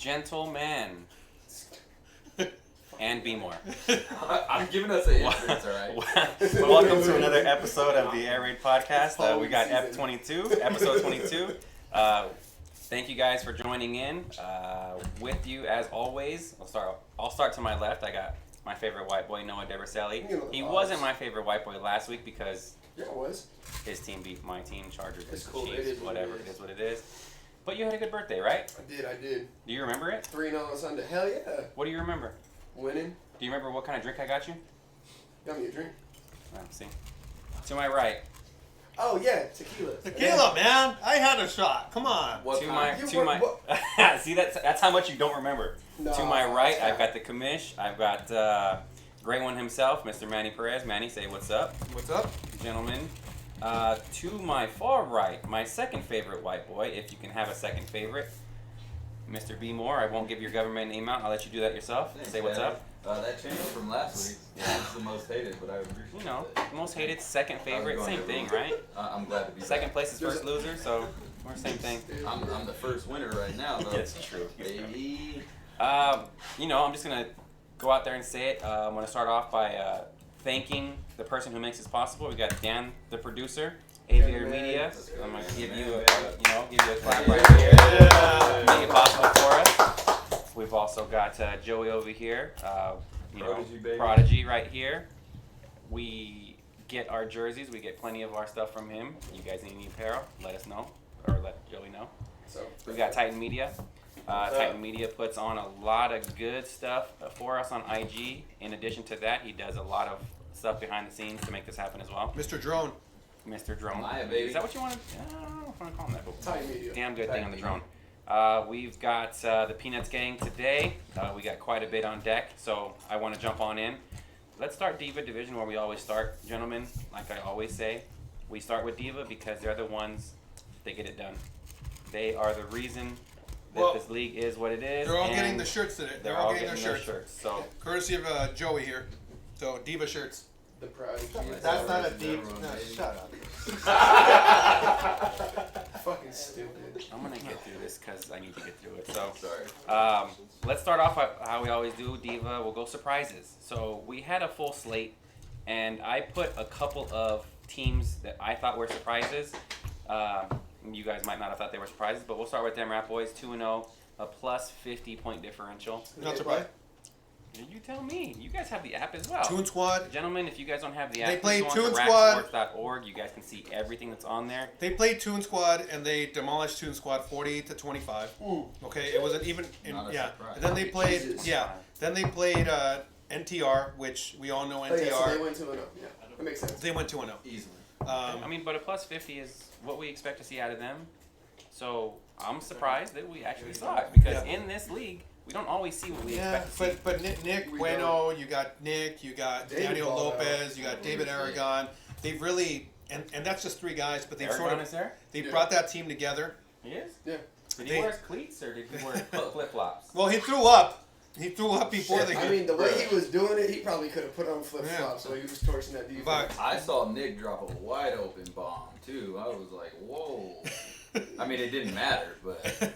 Gentlemen. And be more. I'm giving us an entrance, alright? Welcome to another episode of the Airwaves podcast. We got episode 22. Thank you guys for joining in. With you as always, I'll start to my left. I got my favorite white boy, Noah Deverselli. He wasn't my favorite white boy last week because it was. His team beat my team, Chargers versus cool. Chiefs, whatever. It is what it is. But you had a good birthday, right? I did. Do you remember it? 3-0 on Sunday. Hell yeah. What do you remember? Winning. Do you remember what kind of drink I got you? Got me a drink. Oh, see. To my right. Oh yeah, tequila. Tequila, man. I had a shot. Come on. See, that's how much you don't remember. No, to my right, I've got the Commish. I've got great one himself, Mr. Manny Perez. Manny, say what's up. What's up? Gentlemen. To my far right, my second favorite white boy, if you can have a second favorite, Mr. B. Moore. I won't give your government name out. I'll let you do that yourself. Thanks, say what's up. That changed from last week. Yeah, it's the most hated, but I appreciate it. Most hated, second favorite, same thing, right? I'm glad to be second back. place is first loser, so we're same thing. I'm the first winner right now, though. That's true. Baby. I'm just going to go out there and say it. I'm going to start off by thanking the person who makes this possible. We got Dan, the producer, Airwaves Media. I'm going to give you a clap right here. Yeah. Make it possible for us. We've also got Joey over here, Prodigy right here. We get our jerseys. We get plenty of our stuff from him. You guys need any apparel? Let us know, or let Joey know. So we got Titan Media. Titan Media puts on a lot of good stuff for us on IG. In addition to that, he does a lot of stuff behind the scenes to make this happen as well. Mr. Drone. Mr. Drone. Baby. Is that what you want to? I don't know if I want to call him that, but Titan Media. Damn good thing on the drone. We've got the Peanuts gang today. We got quite a bit on deck, so I want to jump on in. Let's start Diva Division where we always start, gentlemen. Like I always say, we start with Diva because they're the ones that get it done. They are the reason that this league is what it is. They're all getting the shirts today. They're all getting their shirts. So courtesy of Joey here. So Diva shirts. The Prodigy. That's not a Diva. No, shut up. Fucking stupid. I'm gonna get through this because I need to get through it. So Sorry. let's start off how we always do. Diva, we'll go surprises. So we had a full slate, and I put a couple of teams that I thought were surprises. You guys might not have thought they were surprises, but we'll start with them Rap Boys, 2-0, a plus 50-point differential. Not surprised. You tell me. You guys have the app as well. Toon Squad. Gentlemen, if you guys don't have the app, they played go Toon on to Squad. rapsports.org. You guys can see everything that's on there. They played Toon Squad and they demolished Toon Squad 48-25. Okay, it wasn't even. Not a surprise. And then they played. Jesus. Yeah. Then they played NTR, which we all know NTR. Oh, yeah, so they went 2-0. Yeah, that makes sense. They went 2-0. Easily. But a plus 50 is what we expect to see out of them. So I'm surprised that we actually saw it because in this league, we don't always see what we expect to see. But Nick Bueno, you got Nick, you got Daniel Lopez, you got David Aragon. They've really, and that's just three guys, but they've Aragon is there? They brought that team together. He is? Yeah. Did he wear cleats or did he wear flip-flops? Well, he threw up. He threw up before the game. I mean, the way he was doing it, he probably could have put on flip-flops, so he was torching that defense. But I saw Nick drop a wide open bomb too. I was like, whoa. I mean, it didn't matter, but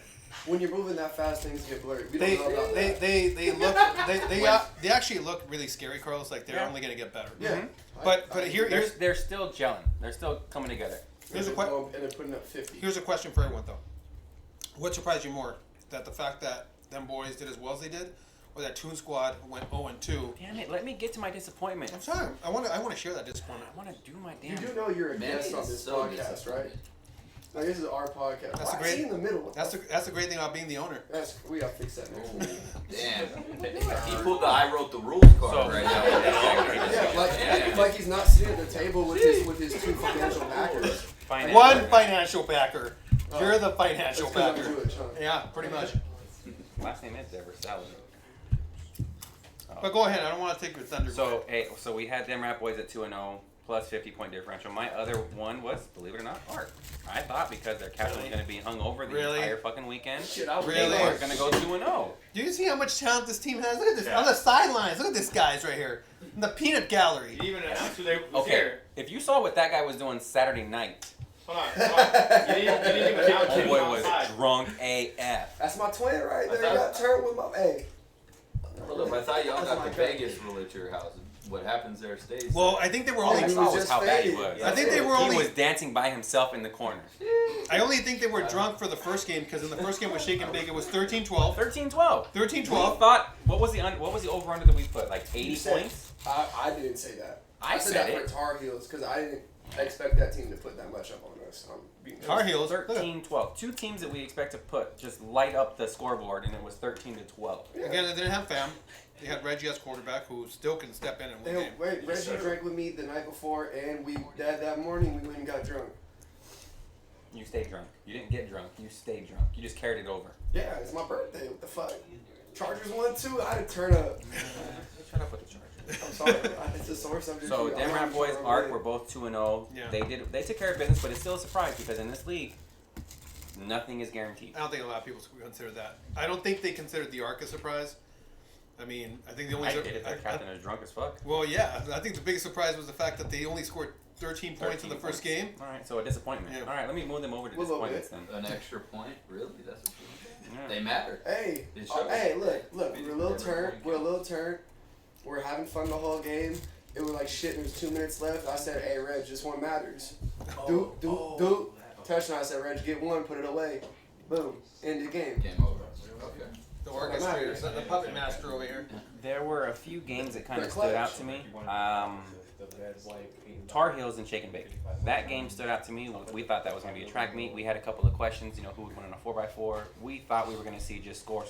when you're moving that fast, things get blurry. We don't know about that. They actually look really scary, Carlos. Like they're only going to get better. Yeah. But here's They're still gelling. They're still coming together. Here's a and they're putting up 50. Here's a question for everyone though. What surprised you more? That the fact that them boys did as well as they did, or that Toon Squad went 0-2? Damn it! Let me get to my disappointment. I'm sorry. I want to share that disappointment. I want to do my damn. You do know you're a Man, guest on he's this so podcast, right? Like, this is our podcast. That's Why a great- is he in the middle? That's the great thing about being the owner. We gotta fix that next week. damn. He pulled the I wrote the rules card right now. Yeah, like he's not sitting at the table with his two financial backers. One financial backer. You're the financial That's 'cause I'm backer. Jewish, huh? Yeah, pretty much. Last name is Deverselli. But go ahead. I don't want to take your thunder. So we had them Rap Boys at 2-0 plus 50-point differential. My other one was, believe it or not, Art. I thought because their captain was going to be hung over the entire fucking weekend, Shit, I was Really? they weren't going to go 2-0. Do you see how much talent this team has? Look at this on the sidelines. Look at this guys right here in the peanut gallery. You even announced who they was Okay, here. if you saw what that guy was doing Saturday night, Hold on. You didn't even announce oh him boy was outside. drunk AF. That's my twin right I there. You got thought- turned with my. Hey. Hold up, I thought y'all That's got my the cousin. Vegas rule at your house. What happens there stays. Well, I think they were All only. I he saw was was just how bad he faded. was. I think they were He only. was dancing by himself in the corner. I only think they were drunk for the first game because in the first game with Shake and Bake it was 13-12. 13-12. 13-12. We thought, what was the over under that we put? Like 80 You said- points? I didn't say that. I said said that it. for Tar Heels because I didn't expect that team to put that much up on us. Tar Heels. 13-12. Two teams that we expect to put just light up the scoreboard, and it was 13-12. Yeah. Again, they didn't have Fam. They had Reggie as quarterback who still can step in and win Hey, game. wait, Reggie drank with me the night before, and that morning we went and got drunk. You stayed drunk. You didn't get drunk. You stayed drunk. You just carried it over. Yeah, it's my birthday. What the fuck? Chargers won too. I had to turn up. Shut up with the Chargers. I'm sorry. It's a sore subject. So for you. Denver I'm Boys, sure Arc, I'm were both 2-0. Yeah. They took care of business, but it's still a surprise because in this league, nothing is guaranteed. I don't think a lot of people consider that. I don't think they considered the Arc a surprise. I mean, I think the only. I did it. Their captain is drunk as fuck. Well, yeah. I think the biggest surprise was the fact that they only scored 13 points in the first game. All right, so a disappointment. Yeah. All right, let me move them over to We'll go disappointments then. An extra point? Really? That's what you Yeah. They matter. Hey, It shows. hey, look, We we're a little never turn. win We're a games. little turn. We're having fun the whole game. It was like shit. There's 2 minutes left. I said, "Hey, Reg, this one matters." Do. Touchdown. I said, "Reg, get one, put it away." Boom. End the game. Game over. Okay. The orchestrator, the puppet master over here. There were a few games that kind They're of stood out clutch. to me. Tar Heels and Shake and Bake. That game stood out to me. We thought that was going to be a track meet. We had a couple of questions, who would win on a 4x4. We thought we were going to see just score.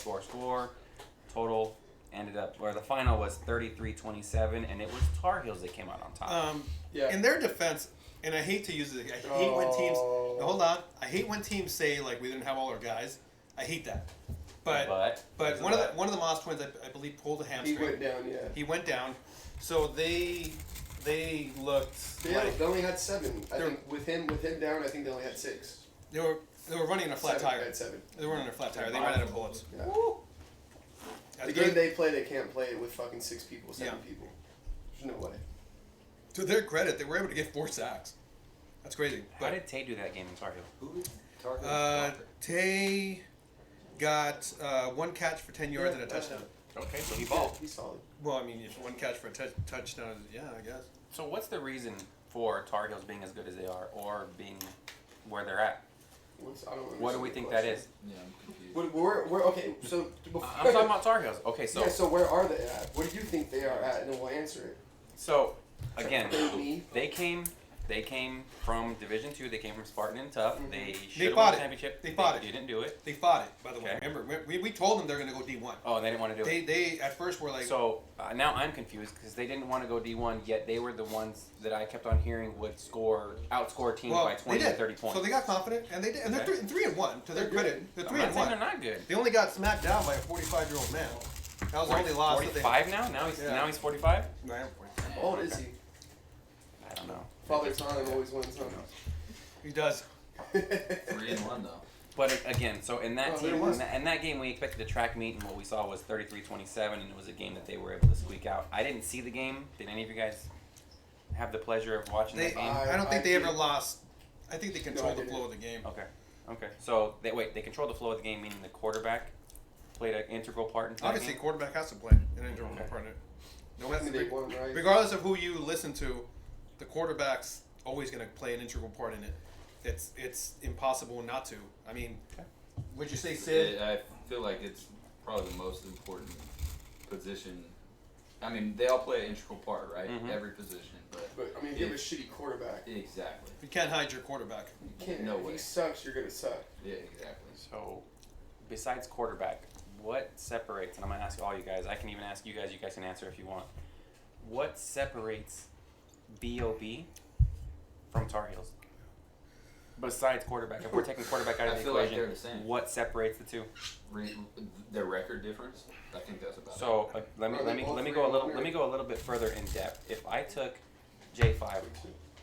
Total ended up, where the final was 33-27, and it was Tar Heels that came out on top. Yeah. In their defense, and I hate to use it, I hate when teams. Oh. No, hold on. I hate when teams say like we didn't have all our guys. I hate that. But one of the Moss twins, I believe, pulled a He hamstring. went down. Yeah. He went down. So they looked like They only had 7. I They're- think with him down, I think they only had 6. they were running on a flat 7. They tire. had 7. They were running on a flat tire. They ran out of bullets. Yeah. As The good- game they play, they can't play it with fucking 6 people, 7 Yeah. people. There's no way. To their credit, they were able to get 4 sacks. That's crazy. How But did Tay do that game in Tar Heels? Who is Tar Heels? Tay got 1 catch for 10 yards and a touchdown. Okay, so he balled. He's solid. Well, I mean, if 1 catch for a touchdown, yeah, I guess. So what's the reason for Tar Heels being as good as they are, or being where they're at? I don't What do we think that is? Yeah, I'm confused. We're okay. So before, I'm talking about Tar Heels. Okay, so yeah. So where are they at? What do you think they are at? And then we'll answer it. so again, Me. they came from Division II. They came from Spartan and Tough. They should They have fought won the it. championship. They fought it. Didn't do it. They fought it, by the way. Okay. Remember, we told them they're going to go D1. Oh, and they didn't want to do it. They at first were like, So now I'm confused because they didn't want to go D1, yet they were the ones that I kept on hearing would outscore teams well, by 20 they to did. 30 points. So they got confident, and they did, and Okay. they're 3-1. To their credit, they're I'm 3 not and saying 1. they're not good. They only got smacked down by a 45-year-old man. That was the only loss that they. 45 now? Now he's 45? Right, How old is he? I don't know. Father time always wins, huh? he does. 3-1 though. But again, so in that Oh, team, there was- in that game, we expected a track meet, and what we saw was 33-27, and it was a game that they were able to squeak out. I didn't see the game. Did any of you guys have the pleasure of watching They, that game? I don't think I they ever think- lost. I think they controlled the didn't. flow of the game. Okay. So they controlled the flow of the game, meaning the quarterback played an integral part in that Obviously, game. quarterback has to play an integral Okay. part in it. No I matter, mean, they won, right? regardless of who you listen to, the quarterback's always going to play an integral part in it. It's impossible not to. I mean, would you say Sid? I feel like it's probably the most important position. I mean, they all play an integral part, right? Mhm. Every position, but But I mean, if you have a shitty quarterback, exactly. You can't hide your quarterback. you can't. No if way. he sucks, you're gonna suck. Yeah, exactly. So, besides quarterback, what separates? And I'm gonna ask all you guys. I can even ask you guys. You guys can answer if you want. What separates BOB from Tar Heels? Besides quarterback, if we're taking quarterback out of I the feel like equation, they're the same. what separates the two? Their record difference. I think that's about So let Are they me both go a little 3-1 let me go a little bit further in depth. If I took J5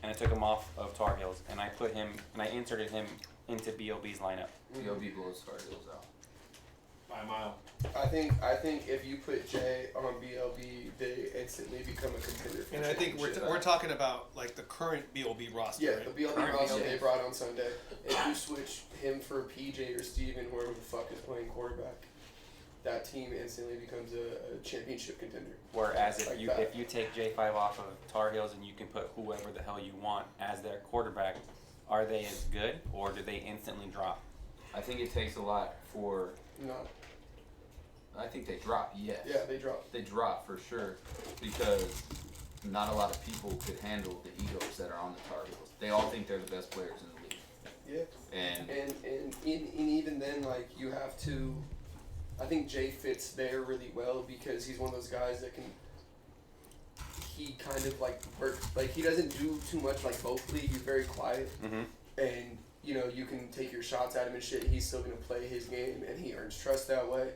and I took him off of Tar Heels and I put him and I inserted him into BOB's lineup, it. BOB blows Tar Heels out. by a mile. I think if you put Jay on BLB, they instantly become a contender. For And I think we're talking about like the current BLB roster. Yeah, right? the BLB Current roster BLB. they brought on Sunday. If you switch him for PJ or Steven, whoever the fuck is playing quarterback, that team instantly becomes a championship contender. Whereas Like if you that. if you take J5 off of Tar Heels and you can put whoever the hell you want as their quarterback, are they as good or do they instantly drop? I think it takes a lot for. No. I think they drop. Yes. Yeah, they dropped. They drop for sure because not a lot of people could handle the egos that are on the Tar Heels. They all think they're the best players in the league. Yeah. And And even then, like, you have to. I think Jay fits there really well because he's one of those guys that can. He kind of like works, like he doesn't do too much like vocally. He's very quiet, Mm-hmm. and you know you can take your shots at him and shit. He's still gonna play his game, and he earns trust that way.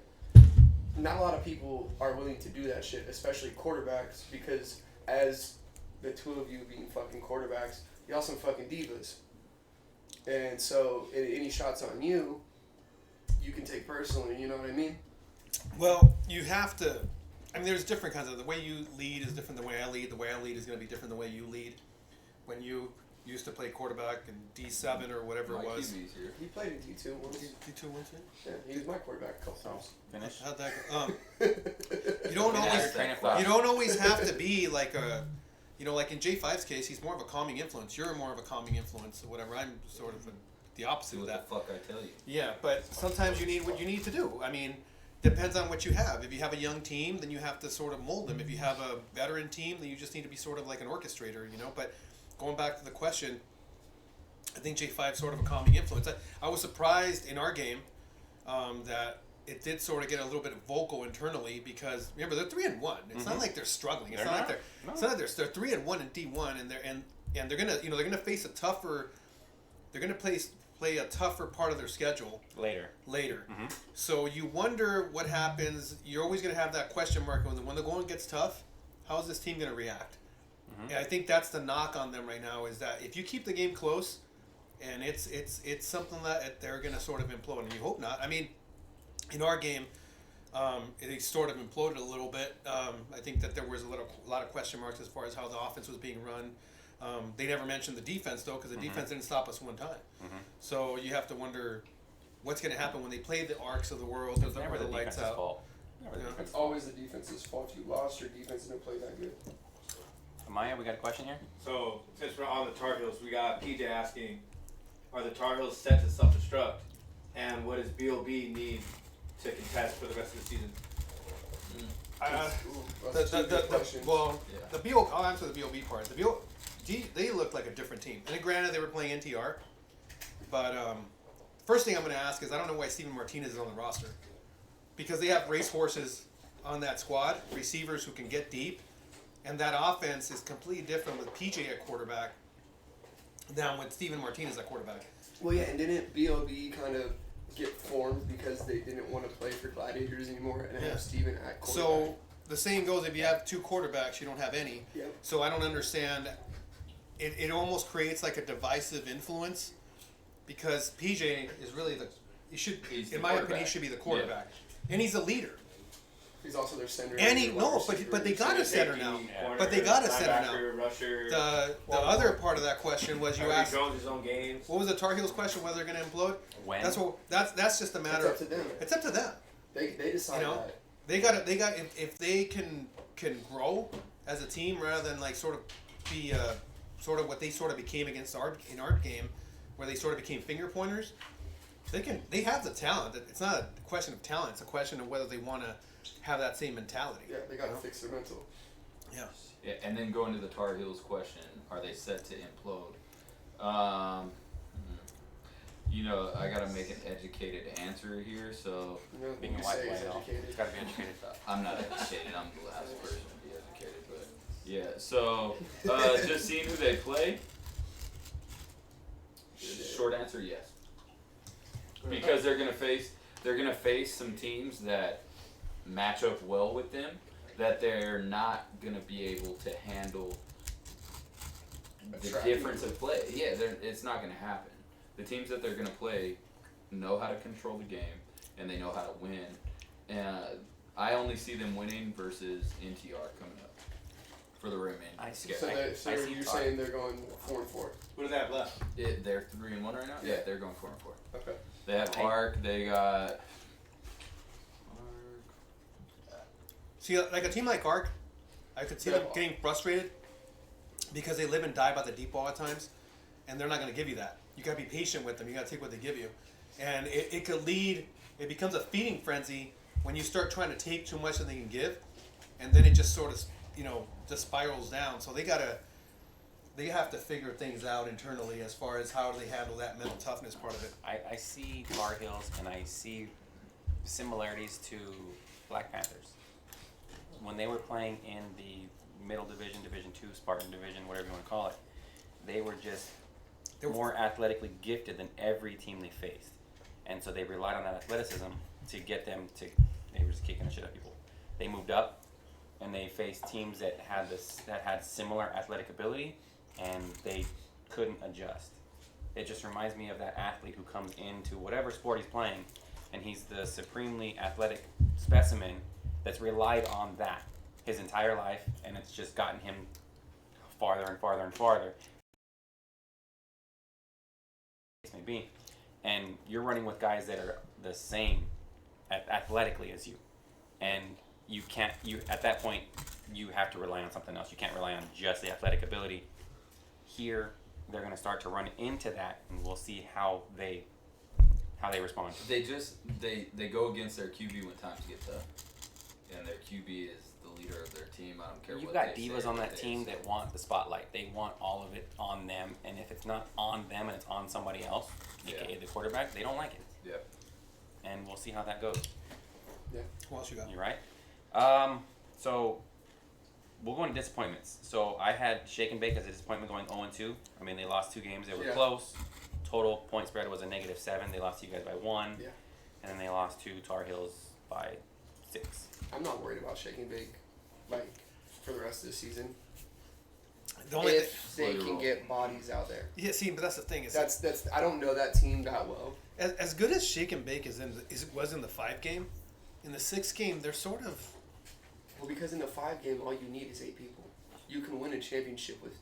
Not a lot of people are willing to do that shit, especially quarterbacks, because as the two of you being fucking quarterbacks, y'all some fucking divas. And so any shots on you, you can take personally, you know what I mean? Well, you have to. I mean, there's different kinds of. The way you lead is different than the way I lead. The way I lead is going to be different than the way you lead. When you used to play quarterback in D7 or whatever my it was. QB's here. He played in D2 once. D2 once, Yeah, he was my quarterback a couple times. Finish. how'd that go? You don't Finish always. your train of thought. You don't always have to be like a. You know, like in J5's case, he's more of a calming influence. You're more of a calming influence or whatever. I'm sort of the opposite Do of what that. the fuck I tell you. Yeah, but sometimes you need what you need to do. I mean, depends on what you have. If you have a young team, then you have to sort of mold them. If you have a veteran team, then you just need to be sort of like an orchestrator, you know. But going back to the question, I think J5 is sort of a calming influence. I was surprised in our game that it did sort of get a little bit vocal internally because remember they're 3-1. It's not like they're struggling. It's They're not not. like No. it's not like they're 3-1 in D1 and they're gonna face a tougher. They're gonna play a tougher part of their schedule Later. later. So you wonder what happens. You're always going to have that question mark when the going gets tough. How is this team going to react? And I think that's the knock on them right now is that if you keep the game close, and it's something that they're going to sort of implode, and you hope not. I mean, in our game, it sort of imploded a little bit. I think that there was a lot of question marks as far as how the offense was being run. They never mentioned the defense though, because the defense didn't stop us one time. So you have to wonder what's going to happen when they play the arcs of the world It's never the lights defense's out. fault. Never the Yeah. defense's It's fault. always the defense's fault. You lost, your defense didn't play that good. Maya, we got a question here? So since we're on the Tar Heels, we got PJ asking, are the Tar Heels set to self-destruct? And what does BLB need to contest for the rest of the season? Ooh, that's two good questions. Yeah. I'll answer the BLB part. They look like a different team. And granted, they were playing NTR. But first thing I'm going to ask is I don't know why Steven Martinez is on the roster. Because they have racehorses on that squad, receivers who can get deep. And that offense is completely different with PJ at quarterback than with Steven Martinez at quarterback. Well, yeah, and didn't BLB kind of get formed because they didn't want to play for Gladiators anymore and Yeah. have Steven at quarterback? So the saying goes, if you have two quarterbacks, you don't have any. Yep. So I don't understand. It almost creates like a divisive influence because PJ is really He's the in my opinion, he quarterback. should be the quarterback, and he's a leader. He's also their center. And he their no, wide but they receiver. got a center now. Corner, But they got a center linebacker, Rusher. The other part of that question was you Harvey asked, Jones his own games. what was the Tar Heels question? Whether they're going to implode? When? That's just a It's matter. up to them. It's up to them. They decide You know, that. They got if they can grow as a team rather than like sort of be sort of what they sort of became against our game, where they sort of became finger pointers. They have the talent. It's not a question of talent. It's a question of whether they want to have that same mentality. Yeah, they got to fix their mental. Yeah. Yeah, and then going to the Tar Heels question, are they set to implode? You know, I gotta make an educated answer here, so You know, Being a you white say he's boy, though. educated. It's got to be educated. I'm not educated. I'm the last person to be educated, but yeah. So just seeing who they play. Short answer, yes. Because they're gonna face some teams that match up well with them, that they're not gonna be able to handle the Attracting difference of play. Yeah, it's not gonna happen. The teams that they're gonna play know how to control the game, and they know how to win. And I only see them winning versus NTR coming up for the remaining. So you're saying they're going 4-4? What do they have left? They're 3-1 right now. Yeah, they're going 4-4. Okay. They have Arc. They got. See, like a team like Arc, I could see them getting frustrated because they live and die by the deep ball at times, and they're not going to give you that. You got to be patient with them. You got to take what they give you, and it could lead. It becomes a feeding frenzy when you start trying to take too much than they can give, and then it just sort of just spirals down. So they have to figure things out internally as far as how they handle that mental toughness part of it. I see Tar Heels and I see similarities to Black Panthers. When they were playing in the middle division, Division 2, Spartan division, whatever you want to call it, they were more athletically gifted than every team they faced. And so they relied on that athleticism to get them to, they were just kicking the shit out of people. They moved up and they faced teams that had similar athletic ability, and they couldn't adjust. It just reminds me of that athlete who comes into whatever sport he's playing, and he's the supremely athletic specimen that's relied on that his entire life, and it's just gotten him farther and farther and farther. May be, and you're running with guys that are the same athletically as you, and you can't. At that point, you have to rely on something else. You can't rely on just the athletic ability. Here, they're going to start to run into that, and we'll see how they respond. They go against their QB when times get tough, and their QB is the leader of their team. I don't care You've what got they divas say, on that team that want the spotlight. They want all of it on them, and if it's not on them and it's on somebody else, aka the quarterback, they don't like it. Yep. And we'll see how that goes. Yeah. Who else you got? You're right. So we'll go into disappointments. So I had Shake and Bake as a disappointment going 0-2. I mean, they lost 2 games. They were close. Total point spread was a -7. They lost to you guys by 1. Yeah. And then they lost to Tar Heels by 6. I'm not worried about Shake and Bake, for the rest of the season. The only If they can get bodies out there. Yeah, see, but that's the thing. Is That's I don't know that team that well. as good as Shake and Bake was in the 5 game, in the 6 game they're sort of. Well, because in the 5 game, all you need is 8 people. You can win a championship with.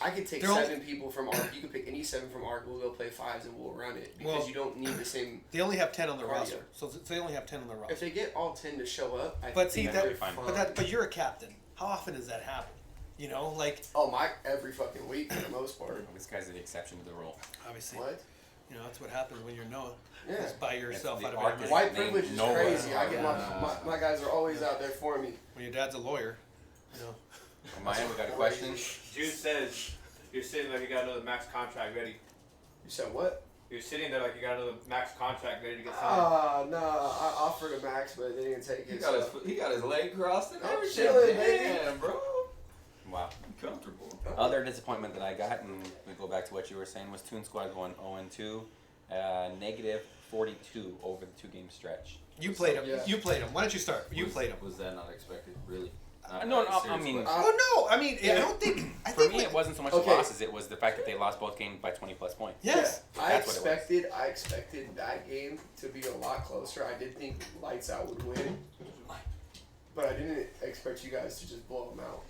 I could take They're 7 people from ARC. You could pick any 7 from ARC. We'll go play 5s and we'll run it because you don't need the same. They only have 10 on the cardio. roster, so they only have 10 on the roster. If they get all 10 to show up, I But think see they're that, fine. but you're a captain. How often does that happen? You know, like Every fucking week for the most part. This guy's the exception to the rule. obviously, What? you know that's what happens when you're Noah. Yeah. Just by yourself the out of arc everything. is- White Name privilege is Noah. crazy. I get my guys are always out there for me. When your dad's a lawyer, you know. Maya, we got a question. Jude says you're sitting like you got another max contract ready. You said what? You're sitting there like you got another max contract ready to get signed. No. I offered a max, but they didn't take it. He got his leg crossed and I'm everything. chilling, baby. Damn, bro. Wow. Comfortable. Other disappointment that I got, and we go back to what you were saying, was Toon Squad going 0-2, -42 over the 2-game stretch. You played him. Yeah. You played him. Why don't you start? You played him. Was that not expected? Really? No, I mean, Oh no! I mean, I don't think. I for think me, like- it wasn't so much Okay. the losses; it was the fact that they lost both games by 20+ points. Yes. Yeah, I That's what it was. expected that game to be a lot closer. I did think Lights Out would win, but I didn't expect you guys to just blow them out.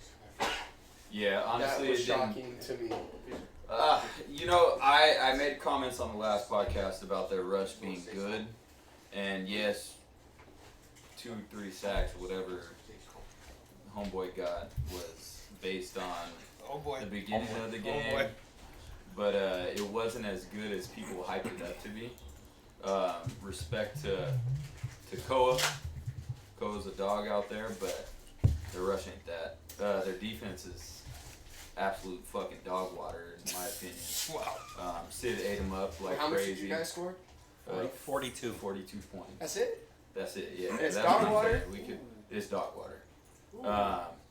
Yeah, honestly, that was it didn't. shocking to me. I made comments on the last podcast about their rush being good, and yes, 2-3 sacks, whatever homeboy got was based on Oh boy. the beginning of the Oh, game, boy. but it wasn't as good as people hyped it up to be. Respect to Koa. Koa's a dog out there, but their rush ain't that. Their defense is absolute fucking dog water, in my opinion. Wow. Sid ate them up like How much crazy. did you guys score? 42. 42 points. That's it? That's it, yeah. And it's That's dog what I'm water? saying. It's dog water.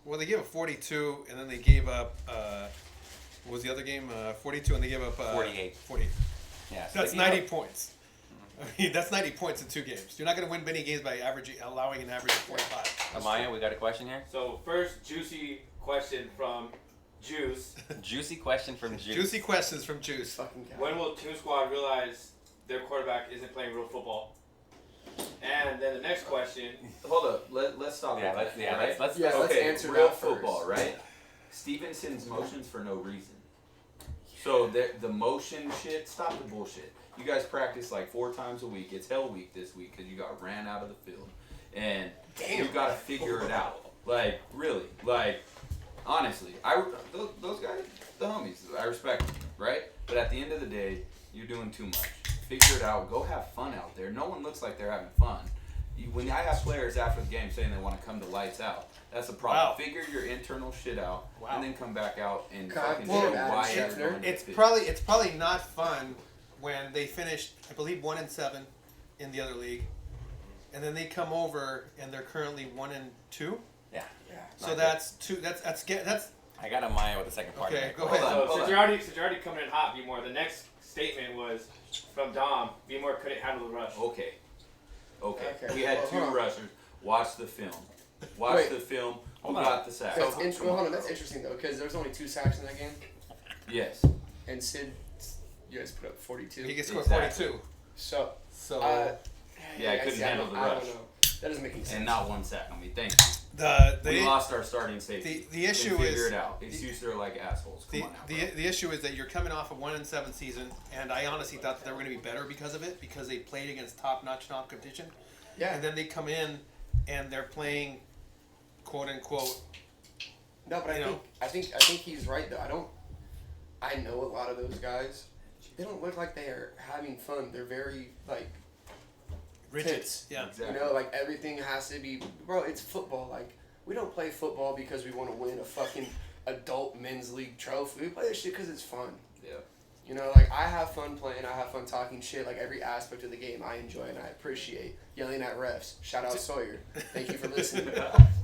Well, they gave up 42, and then they gave up. What was the other game? 42, and they gave up 48. 40. Yeah, so That's they 90 gave up- points. I mean, that's 90 points in 2 games. You're not going to win many games by allowing an average of 45. Amaya, we got a question here. So first juicy question from Juice. Juicy question from Juice. Juicy questions from Juice. Fucking guy. When will Toon Squad realize their quarterback isn't playing real football? And then the next question. Hold up. Let's stop. Yeah, with that, right? let's let's okay, answer real that first. football, right? Stevenson's motions for no reason. So the motion shit, stop the bullshit. You guys practice like 4 times a week. It's hell week this week because you got ran out of the field. And you got to figure it out. Like, really. Like, honestly. Those guys, the homies, I respect them, right? But at the end of the day, you're doing too much. Figure it out. Go have fun out there. No one looks like they're having fun. When I have players after the game saying they want to come to lights out, that's a problem. Wow. Figure your internal shit out, Wow. and then come back out and God, fucking well, show why Sheffner, you're going to It's fit. probably not fun when they finished, I believe, 1-7 in the other league, and then they come over and they're currently 1-2. Yeah. So Not that's two. That's I got a Maya with the second part. okay. of Go that. ahead. Hold So on. since you're already coming in hot, B-More, the next statement was from Dom. B-More couldn't handle the rush. Okay. Okay. We had Well, 2 hold on. rushers. Watch the film. Watch Wait. the film. Who Hold on. got the sack? Hold on, that's interesting though, because there's only 2 sacks in that game, Yes. and Sid, you guys put up 42. He gets scored Exactly. 42. So, So Yeah, I couldn't handle the I don't rush. know. That doesn't make any sense. And not 1 sack on me. Thank you. We the lost our starting safety. the issue Then figure is it out. Excuses are like assholes. Come the, on now. the the issue is that you're coming off a 1-7 season, and I honestly thought that they were going to be better because of it, because they played against top-notch competition, Yeah. and then they come in and they're playing, quote unquote. No, but I think he's right though. I know a lot of those guys. They don't look like they are having fun. They're very like Rigid. tense. Yeah. Exactly. You know, like everything has to be, bro. It's football. Like we don't play football because we want to win a fucking adult men's league trophy. We play this shit because it's fun. Yeah. You know, like I have fun playing. I have fun talking shit. Like every aspect of the game, I enjoy and I appreciate. Yelling at refs. Shout out Sawyer. Thank you for listening.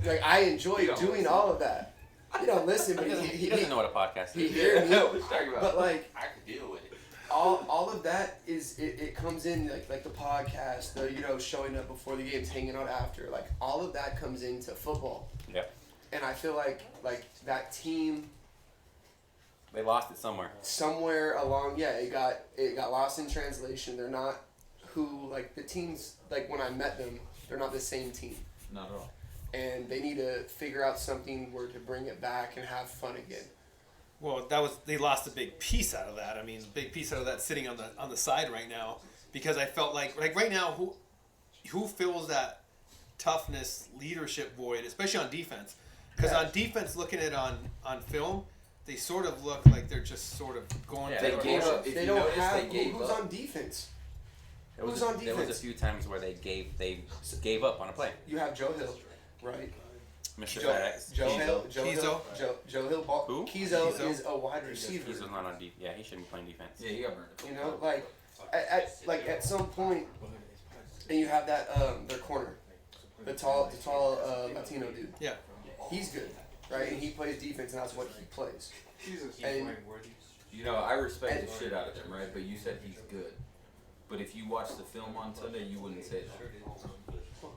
Like I enjoy You don't doing listen. all of that. You don't listen, but He doesn't know what a podcast he is. hear me. What you talking about? But like I could deal with it. all of that is it comes in like the podcast, the showing up before the games, hanging out after, like all of that comes into football. Yep. And I feel like that team They lost it somewhere. somewhere along, it got lost in translation. They're not who like the teams like when I met them, they're not the same team. Not at all. And they need to figure out something where to bring it back and have fun again. Well, they lost a big piece out of that. I mean, big piece out of that sitting on the side right now, because I felt like right now who fills that toughness leadership void, especially on defense, because on defense, looking at it on film, they sort of look like they're just sort of going. Yeah, They through gave the up. If They you don't notice, have they gave who's up. on defense. There was Who's on There was defense? a few times where they gave up on a play. You have Joe Hill, right? Mr. Joe FedEx. Hill, Joe Kizo. Hill, Joe Hill. Who? Kizo Kizo. is a wide receiver. He's not on defense. Yeah, he shouldn't be playing defense. Yeah, he got burned. You know, like at some point, and you have that their corner, the tall Latino dude. Yeah. He's good, right? And he plays defense, and that's what he plays. And You know, I respect And- the shit out of him, right? But you said he's good. But if you watch the film on Sunday, you wouldn't say that.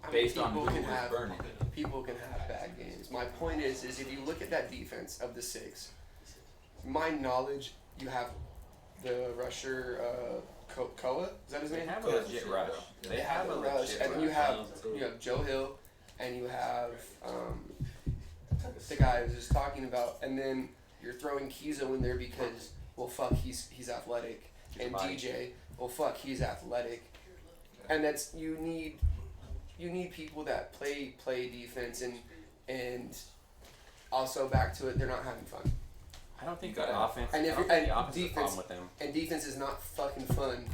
I mean, Based on who people was can have burning. people can have bad games. My point is if you look at that defense of the 6, my knowledge, you have the rusher Koa. Is that his They name? have a legit rush. They have a rush, legit and then you rush. have Joe Hill, and you have the guy I was just talking about, and then you're throwing Kizo in there because he's athletic, and body. DJ he's athletic, and that's you need people that play defense and also back to it, they're not having fun, I don't think You the gotta- offense. And I if don't you- think the and offense is a defense- problem with them. and defense is not fucking fun.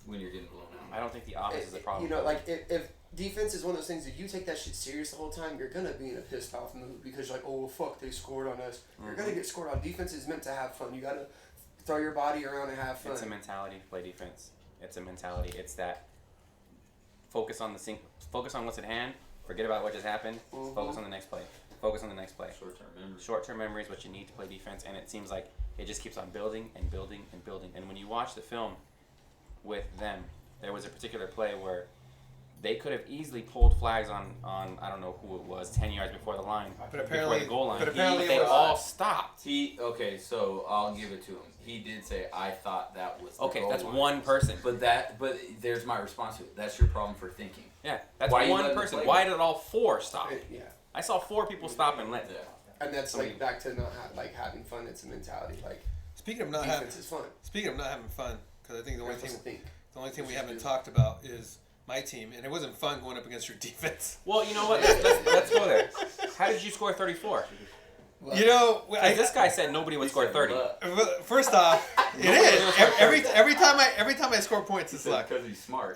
When you're getting blown out. I don't think the offense is a problem. You know, like if defense is one of those things, if you take that shit serious the whole time, you're gonna be in a pissed off mood because you're like, oh fuck, they scored on us. You're gonna get scored on. Defense is meant to have fun. You gotta throw your body around and have fun. It's a mentality to play defense. It's a mentality. It's that focus on what's at hand. Forget about what just happened. Mhm. Focus on the next play. Focus on the next play. Short-term memory. Short-term memory is what you need to play defense, and it seems like it just keeps on building and building and building. And when you watch the film with them, there was a particular play where they could have easily pulled flags on I don't know who it was 10 yards before the line, But apparently, before the goal line. but apparently they it was, all stopped. Okay, so I'll give it to him. He did say, I thought that was the Okay, goal that's line." one person. But there's my response to it. That's your problem for thinking. Yeah, that's Why you one letting them person. play? Why did all 4 stop? Yeah. I saw 4 people stop and let. Yeah. And that's like back to not having fun. It's a mentality. Like speaking of not having defense is fun. speaking of not having fun, because I think the only That's thing the thing. we haven't talked about is my team, and it wasn't fun going up against your defense. Well, you know what? Let's go there. How did you score 34? You know, This guy said nobody would score 30. First off, it is every time I score points, it's luck. Because he's smart.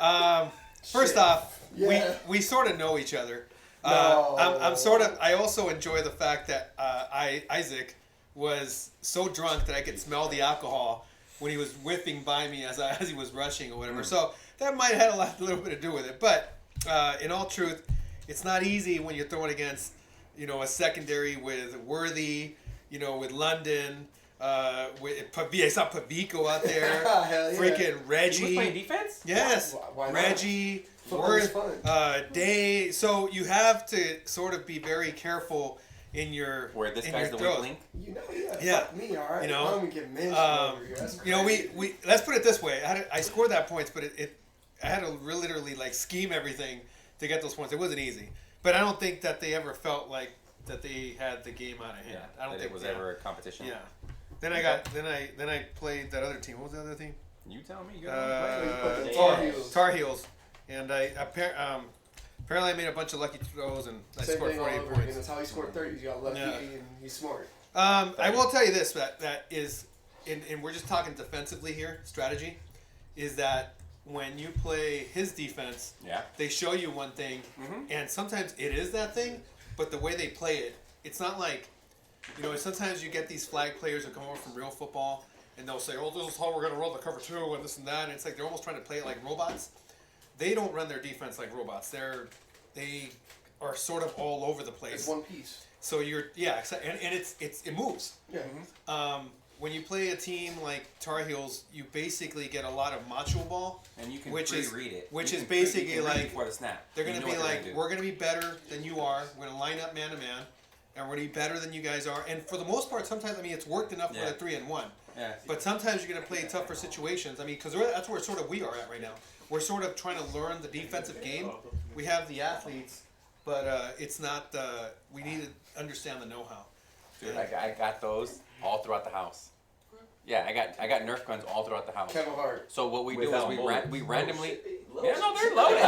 First Shit. off, Yeah. we sort of know each other. No. I'm sort of. I also enjoy the fact that Isaac was so drunk that I could smell the alcohol when he was whiffing by me as he was rushing or whatever. So that might have had a little bit to do with it. But in all truth, it's not easy when you're throwing against a secondary with Worthy, with London. I saw Pavico out there. Hell yeah. Freaking Reggie. He was playing defense? Yes, Why not? Reggie, Football's Worth, fun. Day. So you have to sort of be very careful in your Where this in guy's your the weak throws. link? Yeah. Yeah. Fuck me, all right. You know, I don't even get mentioned over here. That's we let's put it this way. I scored that points, but I had to literally like scheme everything to get those points. It wasn't easy, but I don't think that they ever felt like that they had the game out of hand. I don't that think it was ever a competition. Yeah. Then I played that other team. What was the other team? You tell me. You're the Tar Heels. Tar Heels, and apparently I made a bunch of lucky throws and I Same scored thing all 48 over again. points. That's how he scored 30. He got lucky Yeah. and he's smart. I will tell you this, that is, and we're just talking defensively here, strategy, is that when you play his defense, Yeah. they show you one thing, and sometimes it is that thing, but the way they play it, it's not like, sometimes you get these flag players who come over from real football, and they'll say, oh, this is how we're going to roll the cover 2, and this and that, and it's like they're almost trying to play it like robots. They don't run their defense like robots. They are sort of all over the place. It's one piece. So and it moves. Yeah. When you play a team like Tar Heels, you basically get a lot of macho ball, And you can Which is- pre-read it. which You is can pre- you basically can read like- before the snap. they're going You to know be what they're like, gonna do. we're going to be better than you are. We're going to line up man to man, and we're going to be better than you guys are. And for the most part, sometimes it's worked enough for Yeah. the 3-1. Yeah. But sometimes you're going to play tougher situations. Because that's where sort of we are at right now. We're sort of trying to learn the defensive game. We have the athletes, but it's not. We need to understand the know-how. Dude, I got those all throughout the house. Yeah, I got Nerf guns all throughout the house. Kevin Hart. So what we do is Without we bullets. randomly. No, Yeah, no, they're loaded.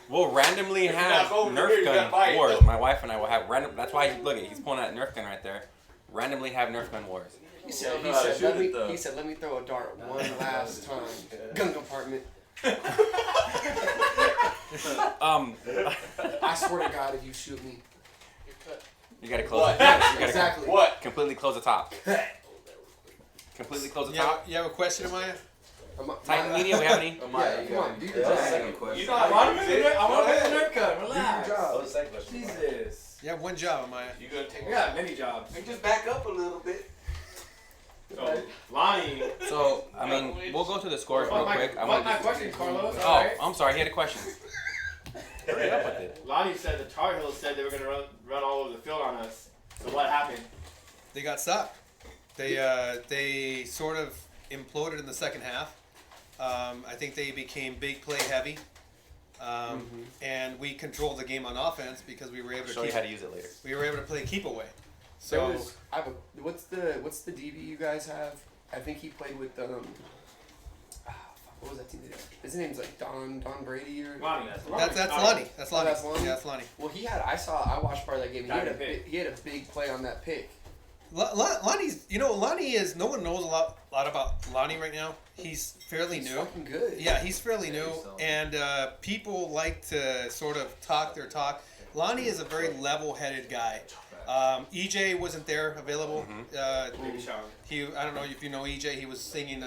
We'll randomly have Nerf gun wars. My wife and I will have random. That's why he's pulling out Nerf gun right there. Randomly have Nerf gun wars. He said, know how to shoot it, though. he said, let me throw a dart one last time. Gun compartment. I swear to God, if you shoot me, you're cut. You gotta close. What? You gotta Exactly. What? completely close the top. Completely close the You have, top. you have a question, Amaya? Titan Media, we have any? Yeah, come on, do your That's the job. second question. You know, I want to make a Nerf gun. Do your Relax. job. Jesus. You have one job, Amaya. You gonna take? I got many jobs. Just back up a little bit. So, Lonnie. So I mean, we'll go through the scores real quick. I What want my to. question, Carlos? Oh, Alright. I'm sorry. He had a question. Hurry up with it. Lonnie said the Tar Heels said they were gonna run all over the field on us. So what happened? They got stopped. They sort of imploded in the second half. I think they became big play heavy. And we controlled the game on offense because we were able to Show you how to use it later. we were able to play keep away. There So was, what's the DB you guys have? I think he played with what was that team? His name's like Don Brady or Lonnie. that's Lonnie. That's Lonnie. that's Lonnie? Yeah, that's Lonnie. well, I watched part of that game. Diving pick. He had a big play on that pick. Lonnie's, Lonnie is, no one knows a lot about Lonnie right now. He's fairly He's new. fucking good. Yeah, he's fairly Yeah, new, he's solid. and people like to sort of talk their talk. Lonnie is a very level-headed guy. EJ wasn't there available. Baby shower. I don't know if you know EJ. He was singing.